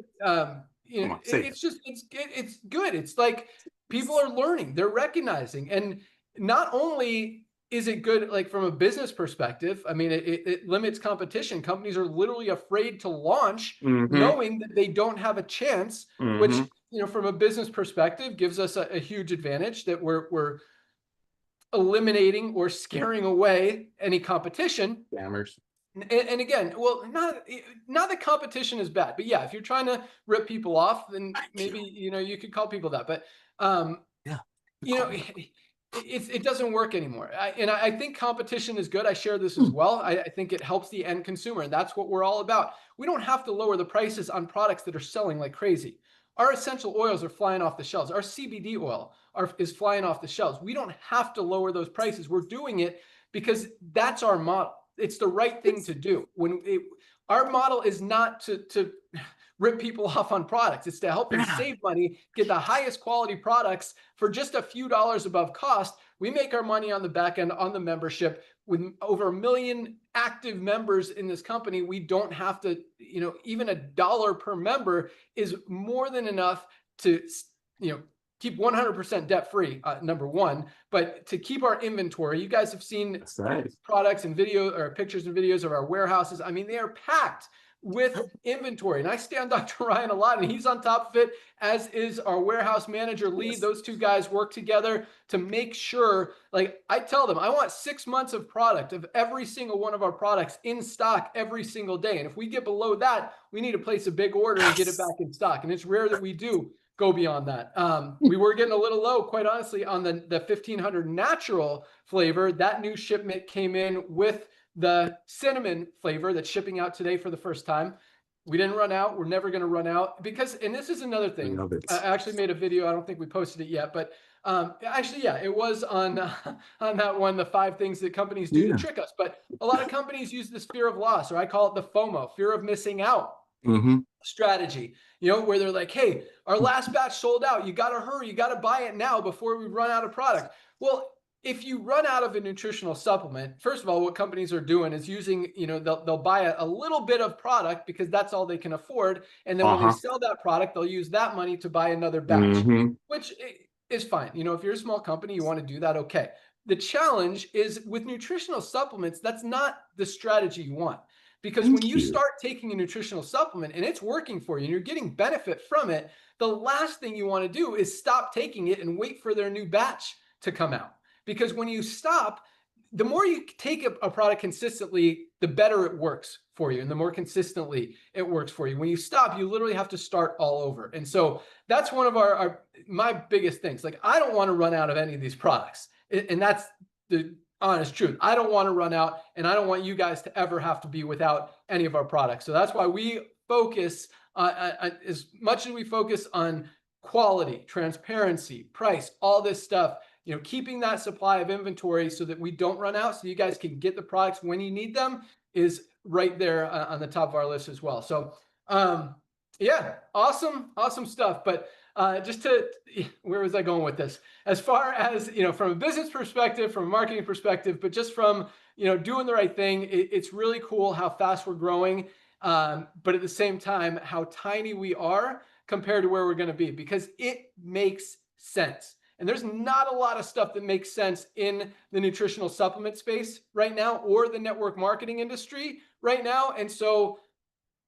you know, it's just, it's good. It's like, people are learning, they're recognizing. And not only is it good, like, from a business perspective, I mean, it limits competition. Companies are literally afraid to launch, knowing that they don't have a chance, which, you know, from a business perspective gives us a huge advantage, that we're eliminating or scaring away any competition. Scammers. And again, well, not that competition is bad, but yeah, if you're trying to rip people off, then maybe, you know, you could call people that. But you know, it doesn't work anymore. I think competition is good. I share this as well. I think it helps the end consumer, and that's what we're all about. We don't have to lower the prices on products that are selling like crazy. Our essential oils are flying off the shelves. Our CBD oil is flying off the shelves. We don't have to lower those prices. We're doing it because that's our model. It's the right thing to do. Our model is not to rip people off on products. It's to help them save money, get the highest quality products for just a few dollars above cost. We make our money on the back end on the membership. with over 1 million active members in this company, we don't have to, even $1 per member is more than enough to, keep 100% debt free, number one, but to keep our inventory. You guys have seen products and video or pictures and videos of our warehouses. I mean, they are packed with inventory, and I stay on Dr. Ryan a lot, and he's on top of it, as is our warehouse manager, Lee. Those two guys work together to make sure, like I tell them, I want 6 months of product of every single one of our products in stock every single day. And if we get below that, we need to place a big order and get it back in stock. And it's rare that we do go beyond that. We were getting a little low, quite honestly, on the 1500 natural flavor. That new shipment came in with the cinnamon flavor that's shipping out today for the first time. We didn't run out. We're never going to run out because, and this is another thing. I actually made a video. I don't think we posted it yet, but actually, yeah, it was on that one, the 5 things that companies do to trick us. But a lot of companies use this fear of loss, or I call it the FOMO, fear of missing out strategy, where they're like, hey, our last batch sold out. You got to hurry. You got to buy it now before we run out of product. Well, if you run out of a nutritional supplement, first of all, what companies are doing is using, they'll buy a little bit of product because that's all they can afford. And then when they sell that product, they'll use that money to buy another batch, which is fine. If you're a small company, you want to do that. Okay. The challenge is with nutritional supplements, that's not the strategy you want. Because when you start taking a nutritional supplement and it's working for you and you're getting benefit from it, the last thing you want to do is stop taking it and wait for their new batch to come out. Because when you stop, the more you take a product consistently, the better it works for you. And the more consistently it works for you. When you stop, you literally have to start all over. And so that's one of my biggest things. Like, I don't want to run out of any of these products. And that's the honest truth. I don't want to run out, and I don't want you guys to ever have to be without any of our products. So that's why we focus as much as we focus on quality, transparency, price, all this stuff, keeping that supply of inventory so that we don't run out, so you guys can get the products when you need them, is right there on the top of our list as well. So yeah, awesome stuff. But where was I going with this? As far as, from a business perspective, from a marketing perspective, but just from, doing the right thing, it's really cool how fast we're growing. But at the same time, how tiny we are compared to where we're going to be, because it makes sense. And there's not a lot of stuff that makes sense in the nutritional supplement space right now, or the network marketing industry right now. And so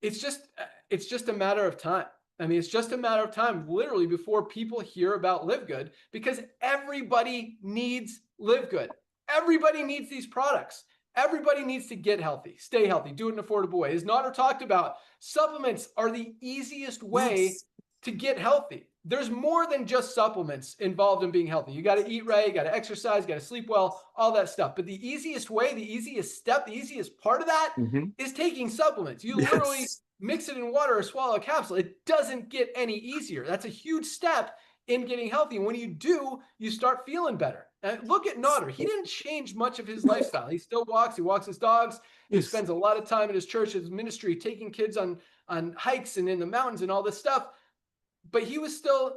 it's just a matter of time. I mean, it's just a matter of time, literally, before people hear about Live Good, because everybody needs Live Good. Everybody needs these products. Everybody needs to get healthy, stay healthy, do it in an affordable way. As Nader talked about, supplements are the easiest way to get healthy. There's more than just supplements involved in being healthy. You got to eat right, you got to exercise, you got to sleep well, all that stuff. But the easiest way, the easiest step, the easiest part of that is taking supplements. You literally mix it in water or swallow a capsule. It doesn't get any easier. That's a huge step in getting healthy. And when you do, you start feeling better. And look at Nader. He didn't change much of his lifestyle. He still walks. He walks his dogs. He spends a lot of time in his church, his ministry, taking kids on hikes and in the mountains and all this stuff. But he was still,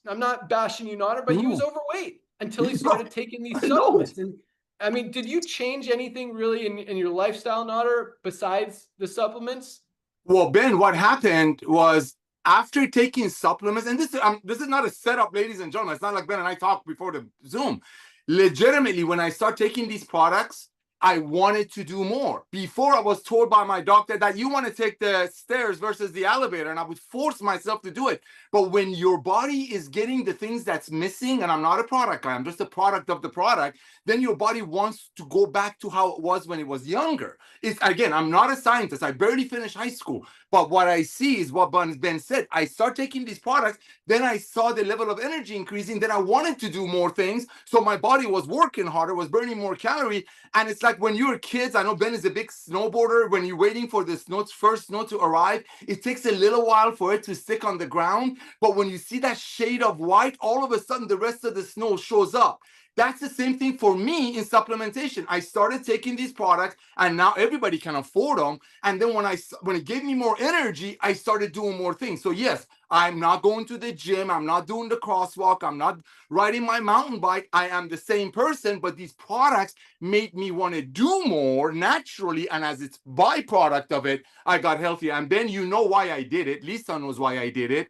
I'm not bashing you, Nader, but he was overweight until he started taking these supplements. And I mean, did you change anything really in your lifestyle, Nader, besides the supplements? Well, Ben, what happened was, after taking supplements, and this is not a setup, ladies and gentlemen. It's not like Ben and I talked before the Zoom. Legitimately, when I start taking these products, I wanted to do more. Before, I was told by my doctor that you want to take the stairs versus the elevator, and I would force myself to do it. But when your body is getting the things that's missing, and I'm not a product guy, I'm just a product of the product, then your body wants to go back to how it was when it was younger. It's, again, I'm not a scientist. I barely finished high school. But what I see is what Ben said. I start taking these products, then I saw the level of energy increasing, then I wanted to do more things. So my body was working harder, was burning more calories. And it's like when you're kids, I know Ben is a big snowboarder, when you're waiting for the first snow to arrive, it takes a little while for it to stick on the ground. But when you see that shade of white, all of a sudden the rest of the snow shows up. That's the same thing for me in supplementation. I started taking these products, and now everybody can afford them. And then when it gave me more energy, I started doing more things. So yes, I'm not going to the gym. I'm not doing the crosswalk. I'm not riding my mountain bike. I am the same person, but these products made me want to do more naturally. And as its byproduct of it, I got healthy. And then you know why I did it. Lisa knows why I did it.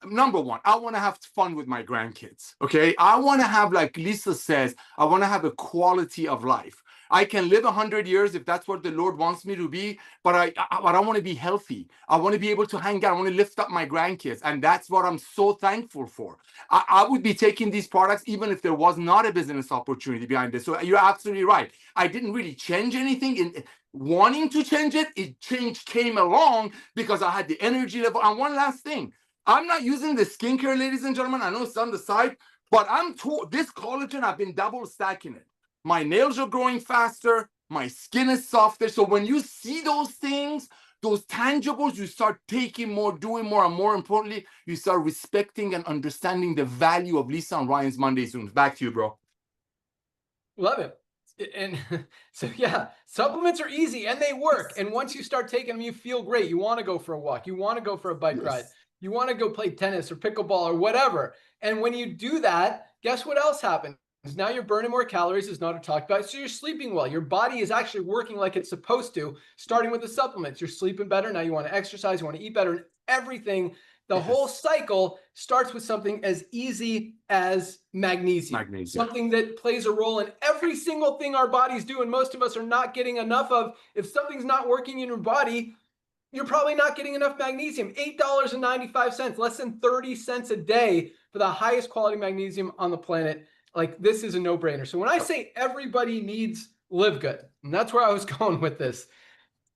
Number one, I want to have fun with my grandkids. Okay. I want to have, like Lisa says, I want to have a quality of life. I can live 100 years if that's what the Lord wants me to be, but I want to be healthy. I want to be able to hang out. I want to lift up my grandkids. And that's what I'm so thankful for. I would be taking these products even if there was not a business opportunity behind this. So you're absolutely right. I didn't really change anything in wanting to change it. Change came along because I had the energy level. And one last thing, I'm not using the skincare, ladies and gentlemen. I know it's on the side, but this collagen, I've been double stacking it. My nails are growing faster. My skin is softer. So when you see those things, those tangibles, you start taking more, doing more, and more importantly, you start respecting and understanding the value of Lisa and Ryan's Monday Zooms. Back to you, bro. Love it. And so, yeah, supplements are easy and they work. And once you start taking them, you feel great. You want to go for a walk. You want to go for a bike ride. You want to go play tennis or pickleball or whatever. And when you do that, guess what else happens? Now you're burning more calories, as Nada talked about. So you're sleeping well. Your body is actually working like it's supposed to, starting with the supplements. You're sleeping better. Now you want to exercise. You want to eat better, and everything. The whole cycle starts with something as easy as magnesium. Something that plays a role in every single thing our bodies do. And most of us are not getting enough of. If something's not working in your body, you're probably not getting enough magnesium. $8.95, less than 30 cents a day for the highest quality magnesium on the planet. Like, this is a no-brainer. So when I say everybody needs Live Good, and that's where I was going with this,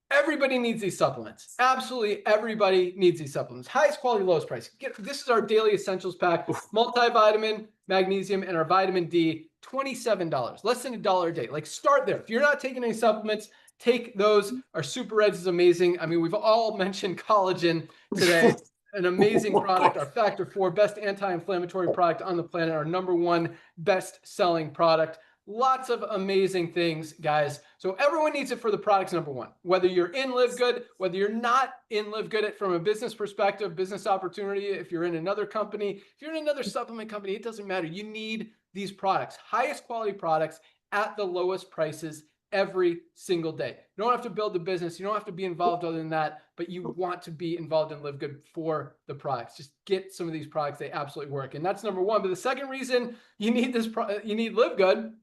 everybody needs these supplements. Absolutely everybody needs these supplements. Highest quality, lowest price. This is our daily essentials pack, multivitamin, magnesium, and our vitamin D, $27, less than $1 a day. Like, start there. If you're not taking any supplements, take those. Our Super Reds is amazing. I mean, we've all mentioned collagen today. An amazing product, our Factor 4, best anti-inflammatory product on the planet, our #1 best-selling product. Lots of amazing things, guys. So everyone needs it for the products, #1. Whether you're in Live Good, whether you're not in Live Good from a business perspective, business opportunity, if you're in another company, if you're in another supplement company, it doesn't matter. You need these products, highest quality products at the lowest prices every single day. You don't have to build the business. You don't have to be involved other than that, but you want to be involved in Live Good for the products. Just get some of these products. They absolutely work. And that's #1. But the second reason you need you need Live Good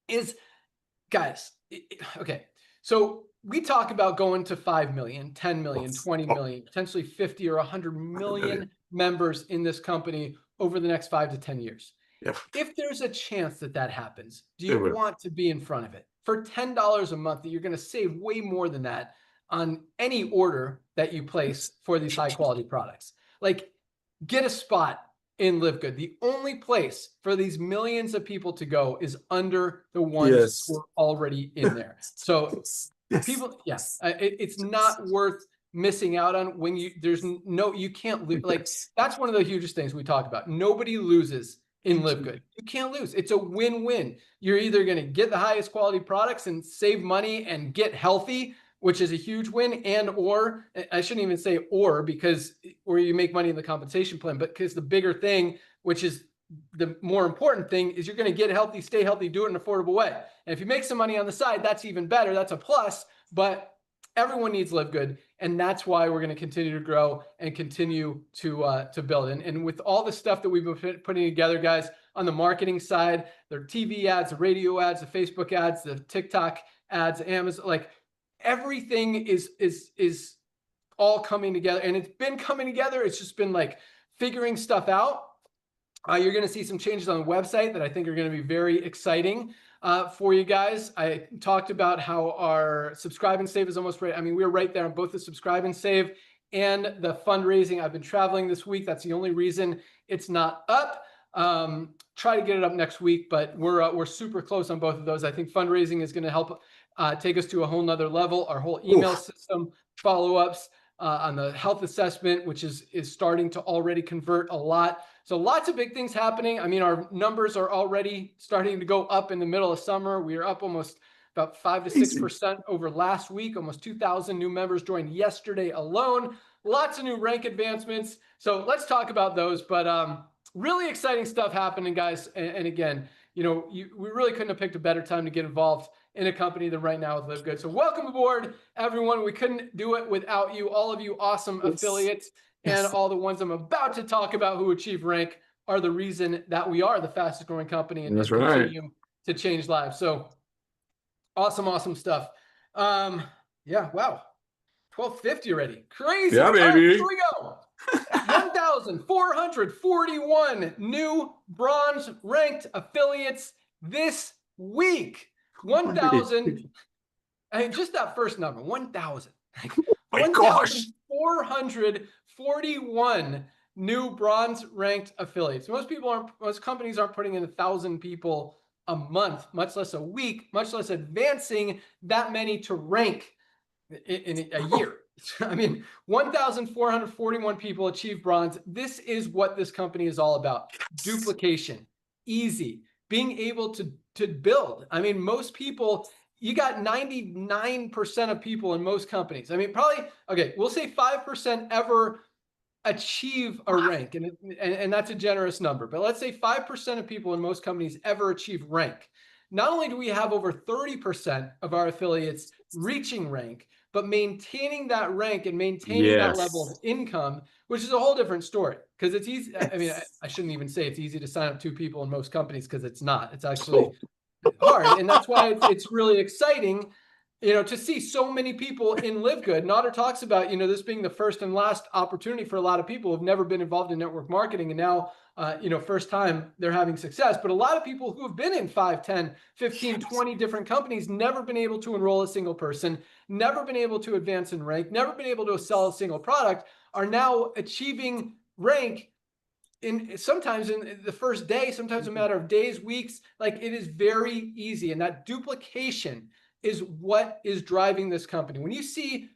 is, guys, okay. So we talk about going to 5 million, 10 million, 20 million, potentially 50 or 100 million members in this company over the next 5 to 10 years. Yep. If there's a chance that that happens, do you want to be in front of it? For $10 a month, that you're going to save way more than that on any order that you place for these high quality products. Like, get a spot in Live Good. The only place for these millions of people to go is under the ones who are already in there. So people, it's not worth missing out on when you can't lose. Like, that's one of the hugest things we talk about. Nobody loses in Live Good. You can't lose. It's a win-win. You're either going to get the highest quality products and save money and get healthy, which is a huge win, or I shouldn't even say or you make money in the compensation plan, but because the bigger thing, which is the more important thing, is you're going to get healthy, stay healthy, do it in an affordable way. And if you make some money on the side, that's even better. That's a plus, but everyone needs Live Good. And that's why we're going to continue to grow and continue to build. And with all the stuff that we've been putting together, guys, on the marketing side, the TV ads, the radio ads, the Facebook ads, the TikTok ads, Amazon, like, everything is all coming together, and it's been coming together. It's just been like figuring stuff out. You're going to see some changes on the website that I think are going to be very exciting for you guys. I talked about how our subscribe and save is almost ready. I mean, we're right there on both the subscribe and save and the fundraising. I've been traveling this week. That's the only reason it's not up. Try to get it up next week, but we're super close on both of those. I think fundraising is going to help take us to a whole nother level. Our whole email system, follow-ups on the health assessment, which is starting to already convert a lot. So lots of big things happening. I mean, our numbers are already starting to go up in the middle of summer. We are up almost about 5 to 6% over last week. Almost 2,000 new members joined yesterday alone. lots of new rank advancements. So let's talk about those. But really exciting stuff happening, guys. And again, you know, we really couldn't have picked a better time to get involved in a company than right now with Live Good. So welcome aboard, everyone. We couldn't do it without you, all of you awesome affiliates, and all the ones I'm about to talk about who achieve rank are the reason that we are the fastest growing company and continue to change lives. So awesome stuff. Yeah, wow. 1250 already. Crazy. Yeah, baby. All right, here we go. 1,441 new bronze ranked affiliates this week. 1,000. I mean, just that first number, 1,000. My gosh. 1,441 new bronze ranked affiliates. Most companies aren't putting in 1,000 people a month, much less a week, much less advancing that many to rank in a year. I mean, 1,441 people achieve bronze. This is what this company is all about. Duplication, easy, being able to build. I mean, most people, you got 99% of people in most companies. I mean, probably, okay, we'll say 5% ever achieve a rank, and that's a generous number, but let's say 5% of people in most companies ever achieve rank. Not only do we have over 30% of our affiliates reaching rank, but maintaining that rank and maintaining that level of income, which is a whole different story. Because it's easy. I mean, I shouldn't even say it's easy to sign up 2 people in most companies, because it's not. It's actually hard, and that's why it's really exciting, you know, to see so many people in Live Good. Nader talks about, you know, this being the first and last opportunity for a lot of people who've never been involved in network marketing, and now, you know, first time they're having success. But a lot of people who have been in 5, 10, 15, 20 different companies, never been able to enroll a single person, never been able to advance in rank, never been able to sell a single product, are now achieving rank sometimes in the first day, sometimes a matter of days, weeks. Like, it is very easy. And that duplication is what is driving this company. When you see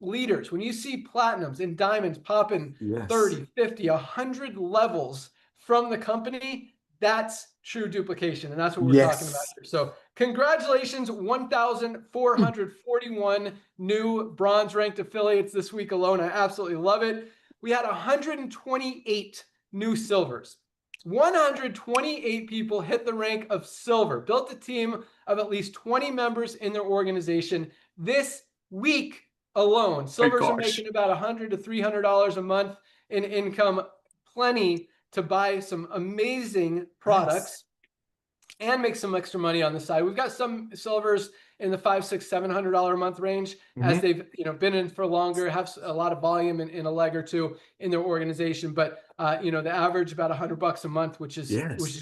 leaders, when you see platinums and diamonds popping 30, 50, 100 levels from the company, that's true duplication. And that's what we're talking about here. So congratulations, 1,441 new bronze ranked affiliates this week alone. I absolutely love it. We had 128 new silvers. 128 people hit the rank of silver, built a team of at least 20 members in their organization this week alone. Silvers are making about $100 to $300 a month in income, plenty to buy some amazing products and make some extra money on the side. We've got some silvers in the $500, $600, $700 a month range, as they've, you know, been in for longer, have a lot of volume in a leg or two in their organization. But you know, the average about $100 a month, which is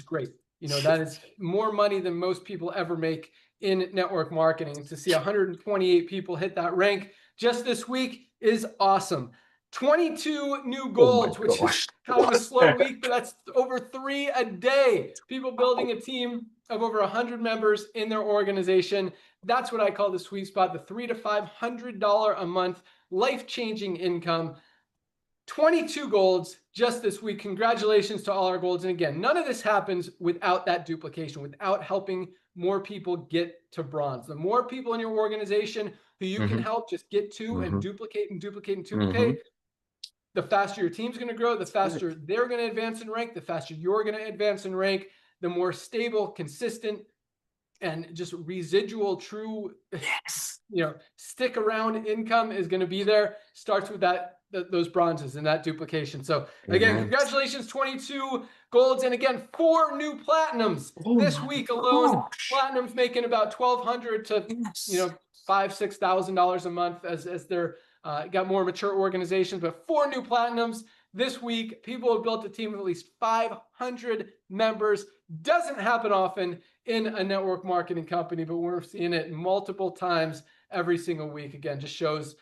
great. You know, that is more money than most people ever make in network marketing. To see 128 people hit that rank just this week is awesome. 22 new golds, which is kind of a slow week, but that's over 3 a day. People building a team of over 100 members in their organization. That's what I call the sweet spot, the $300 to $500 a month life-changing income. 22 golds just this week. Congratulations to all our golds. And again, none of this happens without that duplication, without helping more people get to bronze. The more people in your organization who you can help just get to and duplicate and duplicate and duplicate, the faster your team's going to grow, the faster they're going to advance in rank, the faster you're going to advance in rank, the more stable, consistent, and just residual true, you know, stick around income is going to be there. Starts with those bronzes and that duplication. So again, congratulations, 22 golds, and again, 4 new platinums this week alone. Platinums making about $1,200 to you know, $5,000, $6,000 a month as they're got more mature organizations. But 4 new platinums this week. People have built a team of at least 500 members. Doesn't happen often in a network marketing company, but we're seeing it multiple times every single week. Again, just shows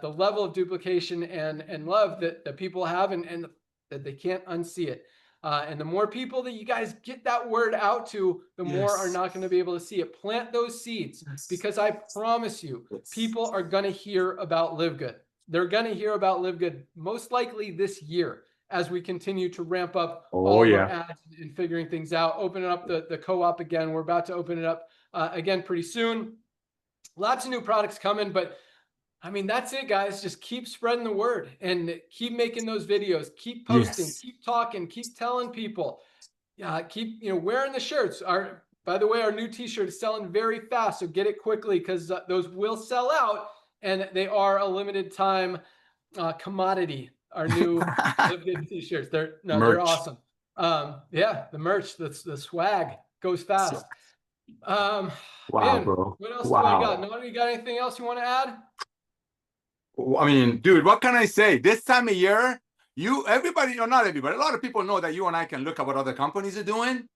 the level of duplication and love that people have, and that they can't unsee it. And the more people that you guys get that word out to, the more are not going to be able to see it. Plant those seeds, because I promise you, people are going to hear about Live Good. They're going to hear about Live Good most likely this year as we continue to ramp up all of our ads and figuring things out. Opening up the co-op again. We're about to open it up again pretty soon. Lots of new products coming, but I mean, that's it, guys. Just keep spreading the word and keep making those videos, keep posting, Yes. keep talking, keep telling people. Yeah, keep wearing the shirts. By the way, our new T-shirt is selling very fast, so get it quickly because those will sell out, and they are a limited time commodity. Our new Live Good T-shirts. They're Merch. awesome. Yeah, the merch, the swag goes fast. Wow, Man, bro. what else do I Wow. got? Nobody got anything else you want to add? I mean, dude, what can I say? This time of year, everybody, or not everybody, a lot of people know that you and I can look at what other companies are doing.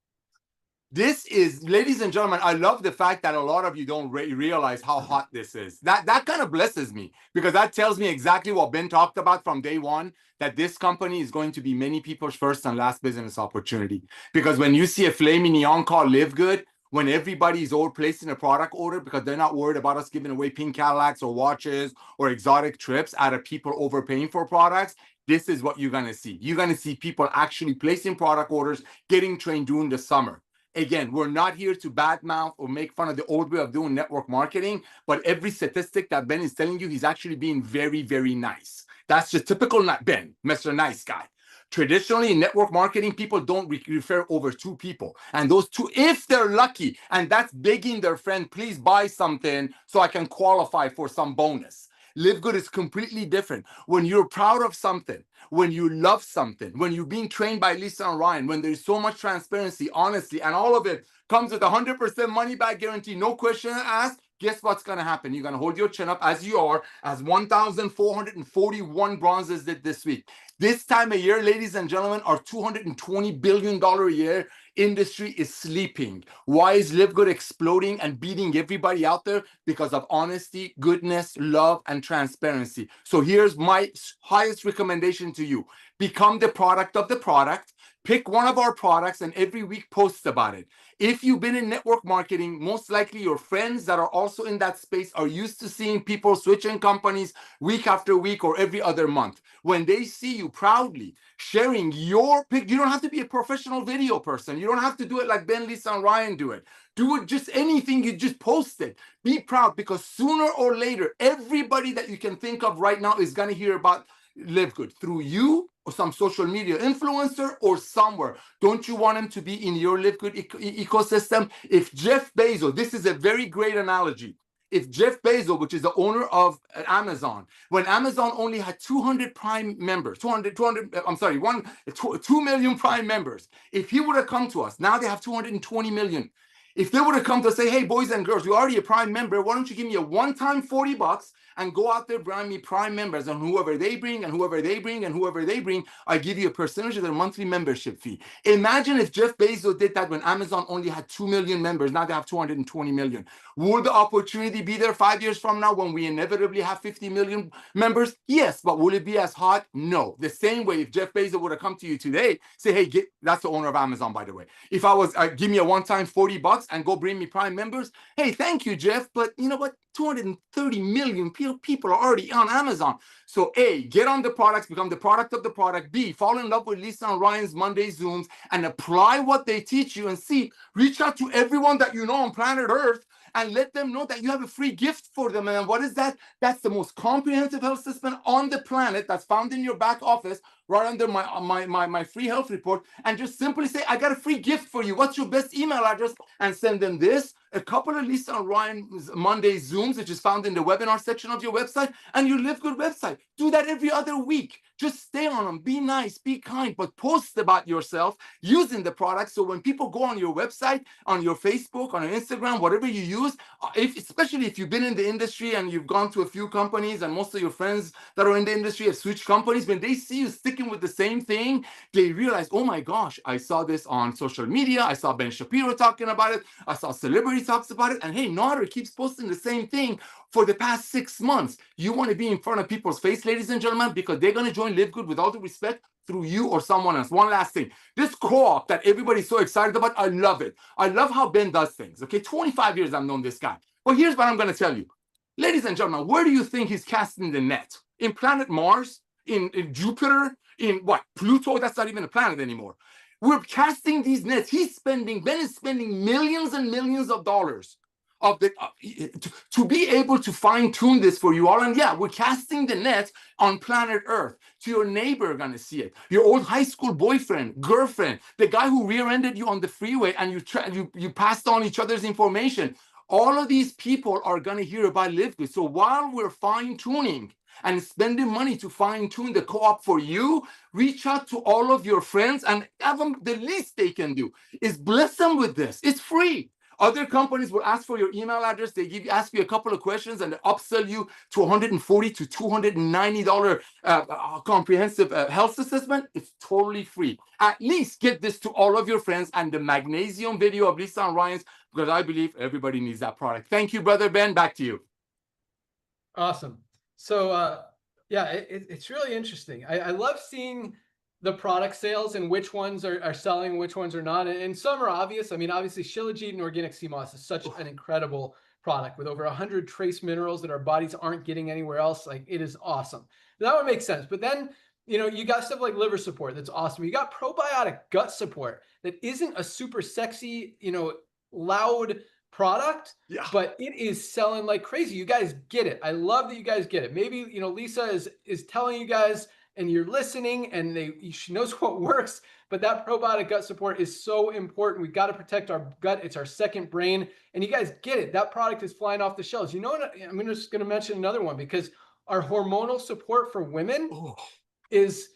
This is, ladies and gentlemen, I love the fact that a lot of you don't realize how hot this is. That kind of blesses me because that tells me exactly what Ben talked about from day one, that this company is going to be many people's first and last business opportunity. Because when you see a flaming neon called Live Good, when everybody's all placing a product order because they're not worried about us giving away pink Cadillacs or watches or exotic trips out of people overpaying for products, this is what you're going to see. You're going to see people actually placing product orders, getting trained during the summer. Again, we're not here to badmouth or make fun of the old way of doing network marketing, but every statistic that Ben is telling you, he's actually being very, very nice. That's just typical Ben, Mr. Nice Guy. Traditionally, in network marketing, people don't refer over 2 people. And those 2, if they're lucky, and that's begging their friend, please buy something so I can qualify for some bonus. Live Good is completely different. When you're proud of something, when you love something, when you're being trained by Lisa and Ryan, when there's so much transparency, honesty, and all of it comes with 100% money back guarantee, no question asked, guess what's going to happen? You're going to hold your chin up as you are, as 1,441 bronzes did this week. This time of year, ladies and gentlemen, our $220 billion a year industry is sleeping. Why is Live Good exploding and beating everybody out there? Because of honesty, goodness, love, and transparency. So here's my highest recommendation to you. Become the product of the product. Pick one of our products and every week post about it. If you've been in network marketing, most likely your friends that are also in that space are used to seeing people switching companies week after week or every other month. When they see you proudly sharing your pick, you don't have to be a professional video person. You don't have to do it like Ben, Lisa, and Ryan do it. Do it just anything, you just post it. Be proud because sooner or later, everybody that you can think of right now is going to hear about Live Good through you or some social media influencer or somewhere. Don't you want him to be in your Live Good ecosystem? If Jeff Bezos, this is a very great analogy. If Jeff Bezos, which is the owner of Amazon, when Amazon only had 200 Prime members, 2 million Prime members, if he would have come to us, now they have 220 million. If they would have come to say, hey, boys and girls, you're already a Prime member, why don't you give me a one-time $40 and go out there, brand me Prime members, and whoever they bring, and whoever they bring, and whoever they bring, I give you a percentage of their monthly membership fee. Imagine if Jeff Bezos did that when Amazon only had 2 million members, now they have 220 million. Will the opportunity be there 5 years from now when we inevitably have 50 million members? Yes, but will it be as hot? No. The same way if Jeff Bezos would have come to you today, say, hey, that's the owner of Amazon, by the way. If I was, give me a one-time $40 and go bring me Prime members, hey, thank you, Jeff, but you know what? 230 million people are already on Amazon. So A, get on the products, become the product of the product. B, fall in love with Lisa and Ryan's Monday Zooms and apply what they teach you. And C, reach out to everyone that you know on planet Earth and let them know that you have a free gift for them. And what is that? That's the most comprehensive health system on the planet that's found in your back office, right under my free health report. And just simply say, I got a free gift for you. What's your best email address? And send them this, a couple of Lisa and Ryan's Monday Zooms, which is found in the webinar section of your website, and your Live Good website. Do that every other week. Just stay on them. Be nice, be kind, but post about yourself using the product. So when people go on your website, on your Facebook, on your Instagram, whatever you use, especially if you've been in the industry and you've gone to a few companies and most of your friends that are in the industry have switched companies, when they see you sticking with the same thing, they realize, oh my gosh, I saw this on social media. I saw Ben Shapiro talking about it. I saw celebrity talks about it. And hey, Nader keeps posting the same thing for the past 6 months. You want to be in front of people's face, ladies and gentlemen, because they're going to join Live Good with all due respect through you or someone else. One last thing. This co-op that everybody's so excited about, I love it. I love how Ben does things. Okay, 25 years I've known this guy. But here's what I'm going to tell you. Ladies and gentlemen, where do you think he's casting the net? In planet Mars? In Jupiter? In what? Pluto? That's not even a planet anymore. We're casting these nets. Ben is spending millions and millions of dollars of the to be able to fine-tune this for you all. And yeah, we're casting the net on planet Earth. To your neighbor gonna see it, your old high school boyfriend, girlfriend, the guy who rear-ended you on the freeway, and you passed on each other's information. All of these people are gonna hear about LiveGood. So while we're fine-tuning and spending money to fine-tune the co-op for you, reach out to all of your friends and have them, the least they can do is bless them with this. It's free. Other companies will ask for your email address. They ask you a couple of questions and they upsell you to $140 to $290 comprehensive health assessment. It's totally free. At least get this to all of your friends and the magnesium video of Lisa and Ryan's, because I believe everybody needs that product. Thank you, Brother Ben. Back to you. Awesome. So yeah, it's really interesting. I love seeing the product sales and which ones are selling, which ones are not. And some are obvious. I mean, obviously, Shilajit and organic sea moss is such an incredible product with over 100 trace minerals that our bodies aren't getting anywhere else. Like, it is awesome. That one makes sense. But then, you know, you got stuff like liver support. That's awesome. You got probiotic gut support that isn't a super sexy, you know, loud product, but it is selling like crazy. You guys get it. I love that you guys get it. Maybe, you know, Lisa is telling you guys and you're listening and she knows what works, but that probiotic gut support is so important. We've got to protect our gut. It's our second brain, and you guys get it. That product is flying off the shelves. You know what? I'm just going to mention another one, because our hormonal support for women is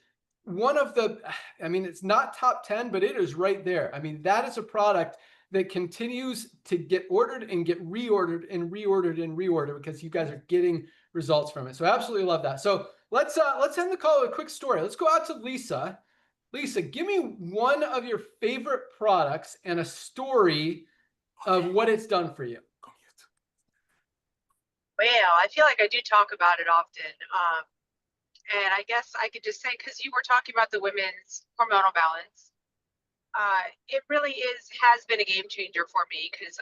one of the, I mean, it's not top 10, but it is right there. I mean, that is a product that continues to get ordered and get reordered and reordered and reordered, because you guys are getting results from it. So I absolutely love that. So let's end the call with a quick story. Let's go out to Lisa. Lisa, give me one of your favorite products and a story of what it's done for you. Well, I feel like I do talk about it often. And I guess I could just say, because you were talking about the women's hormonal balance, it really has been a game changer for me, because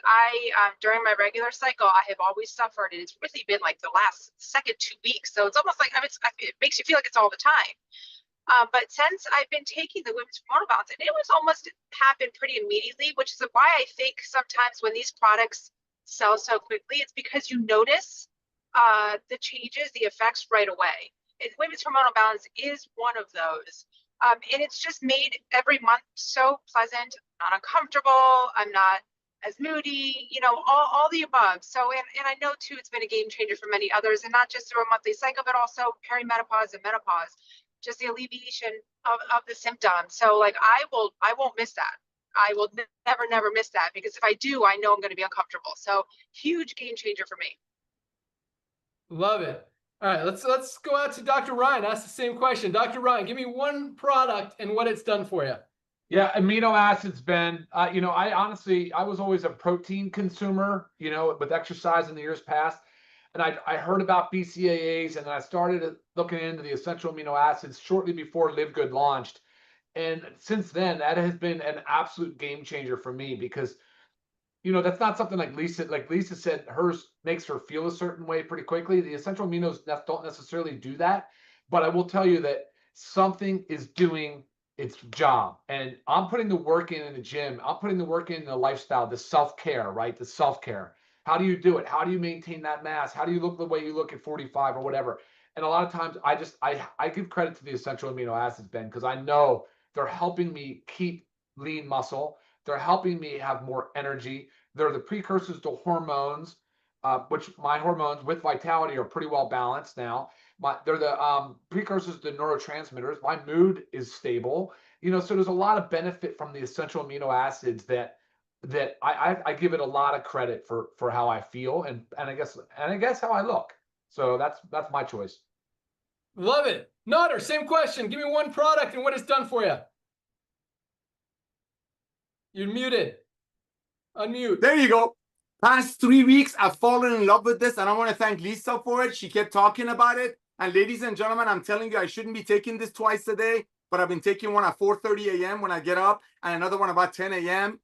during my regular cycle, I have always suffered, and it's really been like the last second 2 weeks. So it's almost like, it makes you feel like it's all the time. But since I've been taking the women's hormonal balance, and it was almost happened pretty immediately, which is why I think sometimes when these products sell so quickly, it's because you notice the changes, the effects right away. And women's hormonal balance is one of those. And it's just made every month so pleasant, not uncomfortable. I'm not as moody, you know, all the above. So, and I know too, it's been a game changer for many others, and not just through a monthly cycle, but also perimenopause and menopause, just the alleviation of the symptoms. So like, I won't miss that. I will never miss that, because if I do, I know I'm going to be uncomfortable. So huge game changer for me. Love it. All right, let's go out to Dr. Ryan. Ask the same question. Dr. Ryan, give me one product and what it's done for you. Yeah, amino acids, Ben. You know, I was always a protein consumer, you know, with exercise in the years past. And I heard about BCAAs, and then I started looking into the essential amino acids shortly before LiveGood launched. And since then, that has been an absolute game changer for me, because, you know, that's not something like Lisa said, hers makes her feel a certain way pretty quickly. The essential aminos don't necessarily do that. But I will tell you that something is doing its job. And I'm putting the work in the gym. I'm putting the work in the lifestyle, the self-care, right? The self-care. How do you do it? How do you maintain that mass? How do you look the way you look at 45 or whatever? And a lot of times I give credit to the essential amino acids, Ben, because I know they're helping me keep lean muscle. They're helping me have more energy. They're the precursors to hormones, which my hormones with vitality are pretty well balanced now. They're the precursors to neurotransmitters. My mood is stable. You know, so there's a lot of benefit from the essential amino acids that I give it a lot of credit for how I feel and I guess how I look. So that's my choice. Love it. Nader, same question. Give me one product and what it's done for you. You're muted. Unmute. There you go. Past 3 weeks, I've fallen in love with this, and I want to thank Lisa for it. She kept talking about it. And ladies and gentlemen, I'm telling you, I shouldn't be taking this twice a day, but I've been taking one at 4:30 a.m. when I get up, and another one about 10 a.m.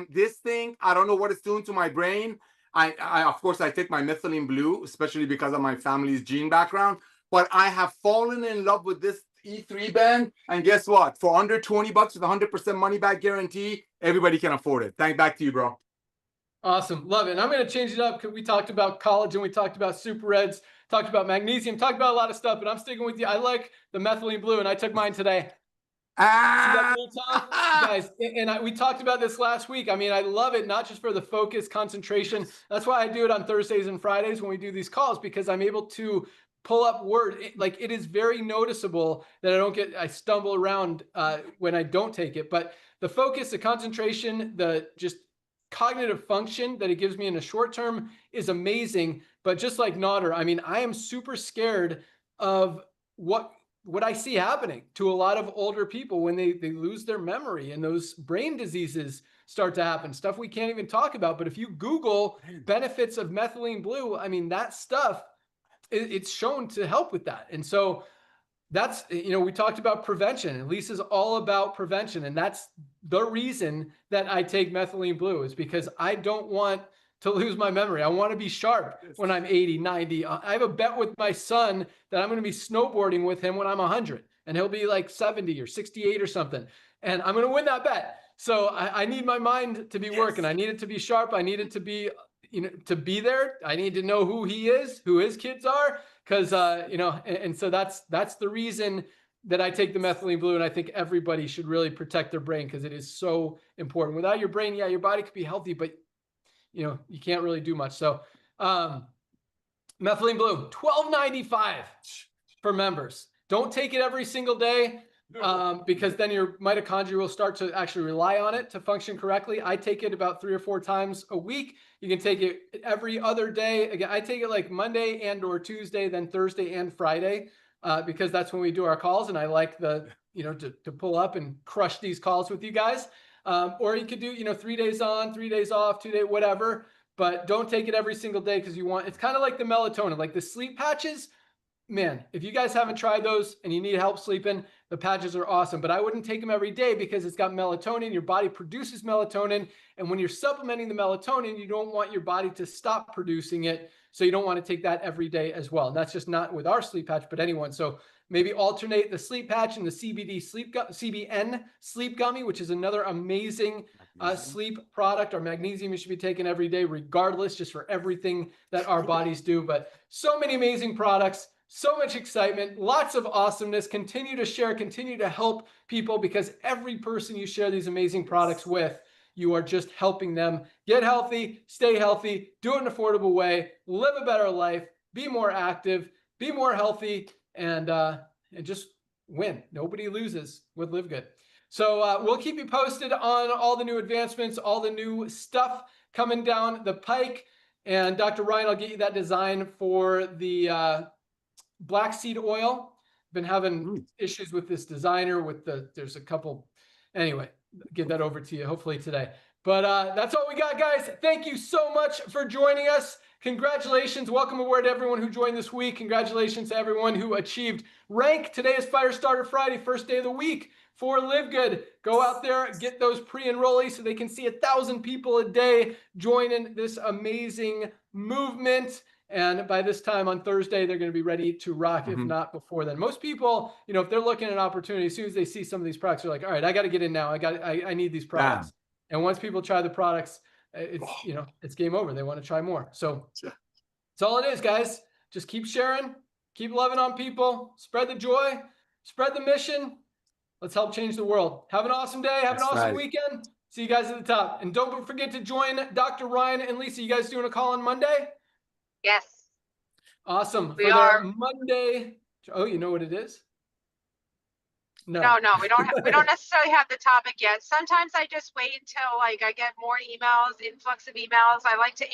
This thing, I don't know what it's doing to my brain. Of course, I take my methylene blue, especially because of my family's gene background, but I have fallen in love with this E3 band, and guess what? For under $20 with 100% money back guarantee, everybody can afford it. Back to you, bro. Awesome. Love it. And I'm going to change it up because we talked about collagen, we talked about super reds, talked about magnesium, talked about a lot of stuff, but I'm sticking with you. I like the methylene blue, and I took mine today. See that little tongue? Guys, and we talked about this last week. I mean, I love it, not just for the focus, concentration. That's why I do it on Thursdays and Fridays when we do these calls, because I'm able to pull up word. Like, it is very noticeable that I stumble around when I don't take it. But the focus, the concentration, the just cognitive function that it gives me in the short term is amazing. But just like Gnodder, I mean, I am super scared of what I see happening to a lot of older people when they lose their memory and those brain diseases start to happen, stuff we can't even talk about. But if you Google benefits of methylene blue, I mean, that stuff, it's shown to help with that. And so that's, we talked about prevention, and Lisa's all about prevention. And that's the reason that I take methylene blue, is because I don't want to lose my memory. I want to be sharp when I'm 80, 90. I have a bet with my son that I'm going to be snowboarding with him when I'm 100, and he'll be like 70 or 68 or something. And I'm going to win that bet. So I need my mind to be working. I need it to be sharp. I need it to be, to be there. I need to know who he is, who his kids are, because, and so that's the reason that I take the methylene blue. And I think everybody should really protect their brain, because it is so important. Without your brain, yeah, your body could be healthy, but you can't really do much. So methylene blue, $12.95 for members. Don't take it every single day, because then your mitochondria will start to actually rely on it to function correctly. I take it about 3 or 4 times a week. You can take it every other day. Again, I take it like Monday and or Tuesday, then Thursday and Friday, because that's when we do our calls. And I like to pull up and crush these calls with you guys. Or you could do, 3 days on, 3 days off, 2 days, whatever, but don't take it every single day, because it's kind of like the melatonin, like the sleep patches. Man, if you guys haven't tried those and you need help sleeping, the patches are awesome, but I wouldn't take them every day, because it's got melatonin. Your body produces melatonin. And when you're supplementing the melatonin, you don't want your body to stop producing it. So you don't want to take that every day as well. And that's just not with our sleep patch, but anyone. So maybe alternate the sleep patch and the CBN sleep gummy, which is another amazing sleep product. Or magnesium you should be taking every day, regardless, just for everything that our bodies do. But so many amazing products, so much excitement, lots of awesomeness. Continue to share, continue to help people, because every person you share these amazing products with, you are just helping them get healthy, stay healthy, do it in an affordable way, live a better life, be more active, be more healthy, and just win. Nobody loses with Live Good. So we'll keep you posted on all the new advancements, all the new stuff coming down the pike. And Dr. Ryan, I'll get you that design for the black seed oil. Been having issues with this designer there's a couple. Anyway, get that over to you hopefully today. But that's all we got, guys. Thank you so much for joining us. Congratulations. Welcome aboard to everyone who joined this week. Congratulations to everyone who achieved rank. Today is Firestarter Friday, first day of the week for Live Good. Go out there, get those pre-enrollees so they can see 1,000 people a day joining this amazing movement. And by this time on Thursday, they're going to be ready to rock, if not before then. Most people, if they're looking at an opportunity, as soon as they see some of these products, they're like, all right, I got to get in now. I need these products. And once people try the products, it's game over. They want to try more. So that's all it is, guys. Just keep sharing, keep loving on people, spread the joy, spread the mission. Let's help change the world. Have an awesome day. Have an awesome weekend. See you guys at the top. And don't forget to join Dr. Ryan and Lisa. You guys doing a call on Monday? Yes. Awesome. We are Monday. Oh, you know what it is? No, we don't necessarily have the topic yet. Sometimes I just wait until I get more emails, influx of emails. I like to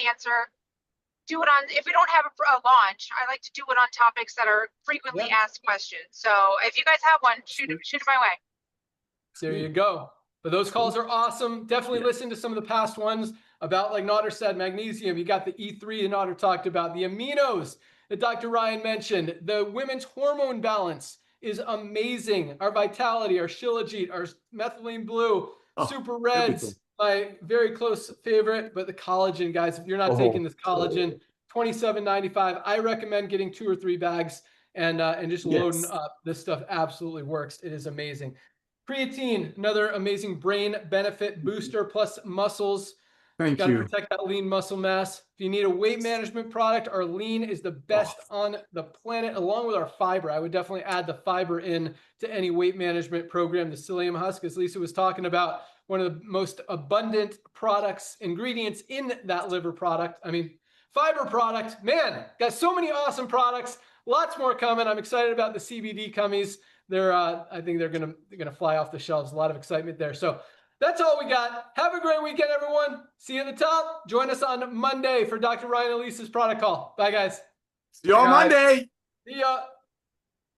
do it on, if we don't have a launch, I like to do it on topics that are frequently asked questions. So if you guys have one, shoot it my way. There you go. But those calls are awesome. Definitely listen to some of the past ones about, like Gnodder said, magnesium. You got the E3 that Gnodder talked about, the aminos that Dr. Ryan mentioned, the women's hormone balance is amazing. Our vitality, our Shilajit, our methylene blue, super reds, my very close favorite. But the collagen, guys, if you're not taking this collagen, $27.95. I recommend getting 2 or 3 bags and just loading up. This stuff absolutely works. It is amazing. Creatine, another amazing brain benefit booster plus muscles. Thank Got to you. protect that lean muscle mass. If you need a weight management product, our lean is the best on the planet, along with our fiber. I would definitely add the fiber in to any weight management program. The psyllium husk, as Lisa was talking about, one of the most abundant products, ingredients in that liver product. I mean, fiber product, man, got so many awesome products. Lots more coming. I'm excited about the CBD gummies. I think they're gonna fly off the shelves. A lot of excitement there. So that's all we got. Have a great weekend, everyone. See you at the top. Join us on Monday for Dr. Ryan and Lisa's product call. Bye, guys. See you on Monday. See ya.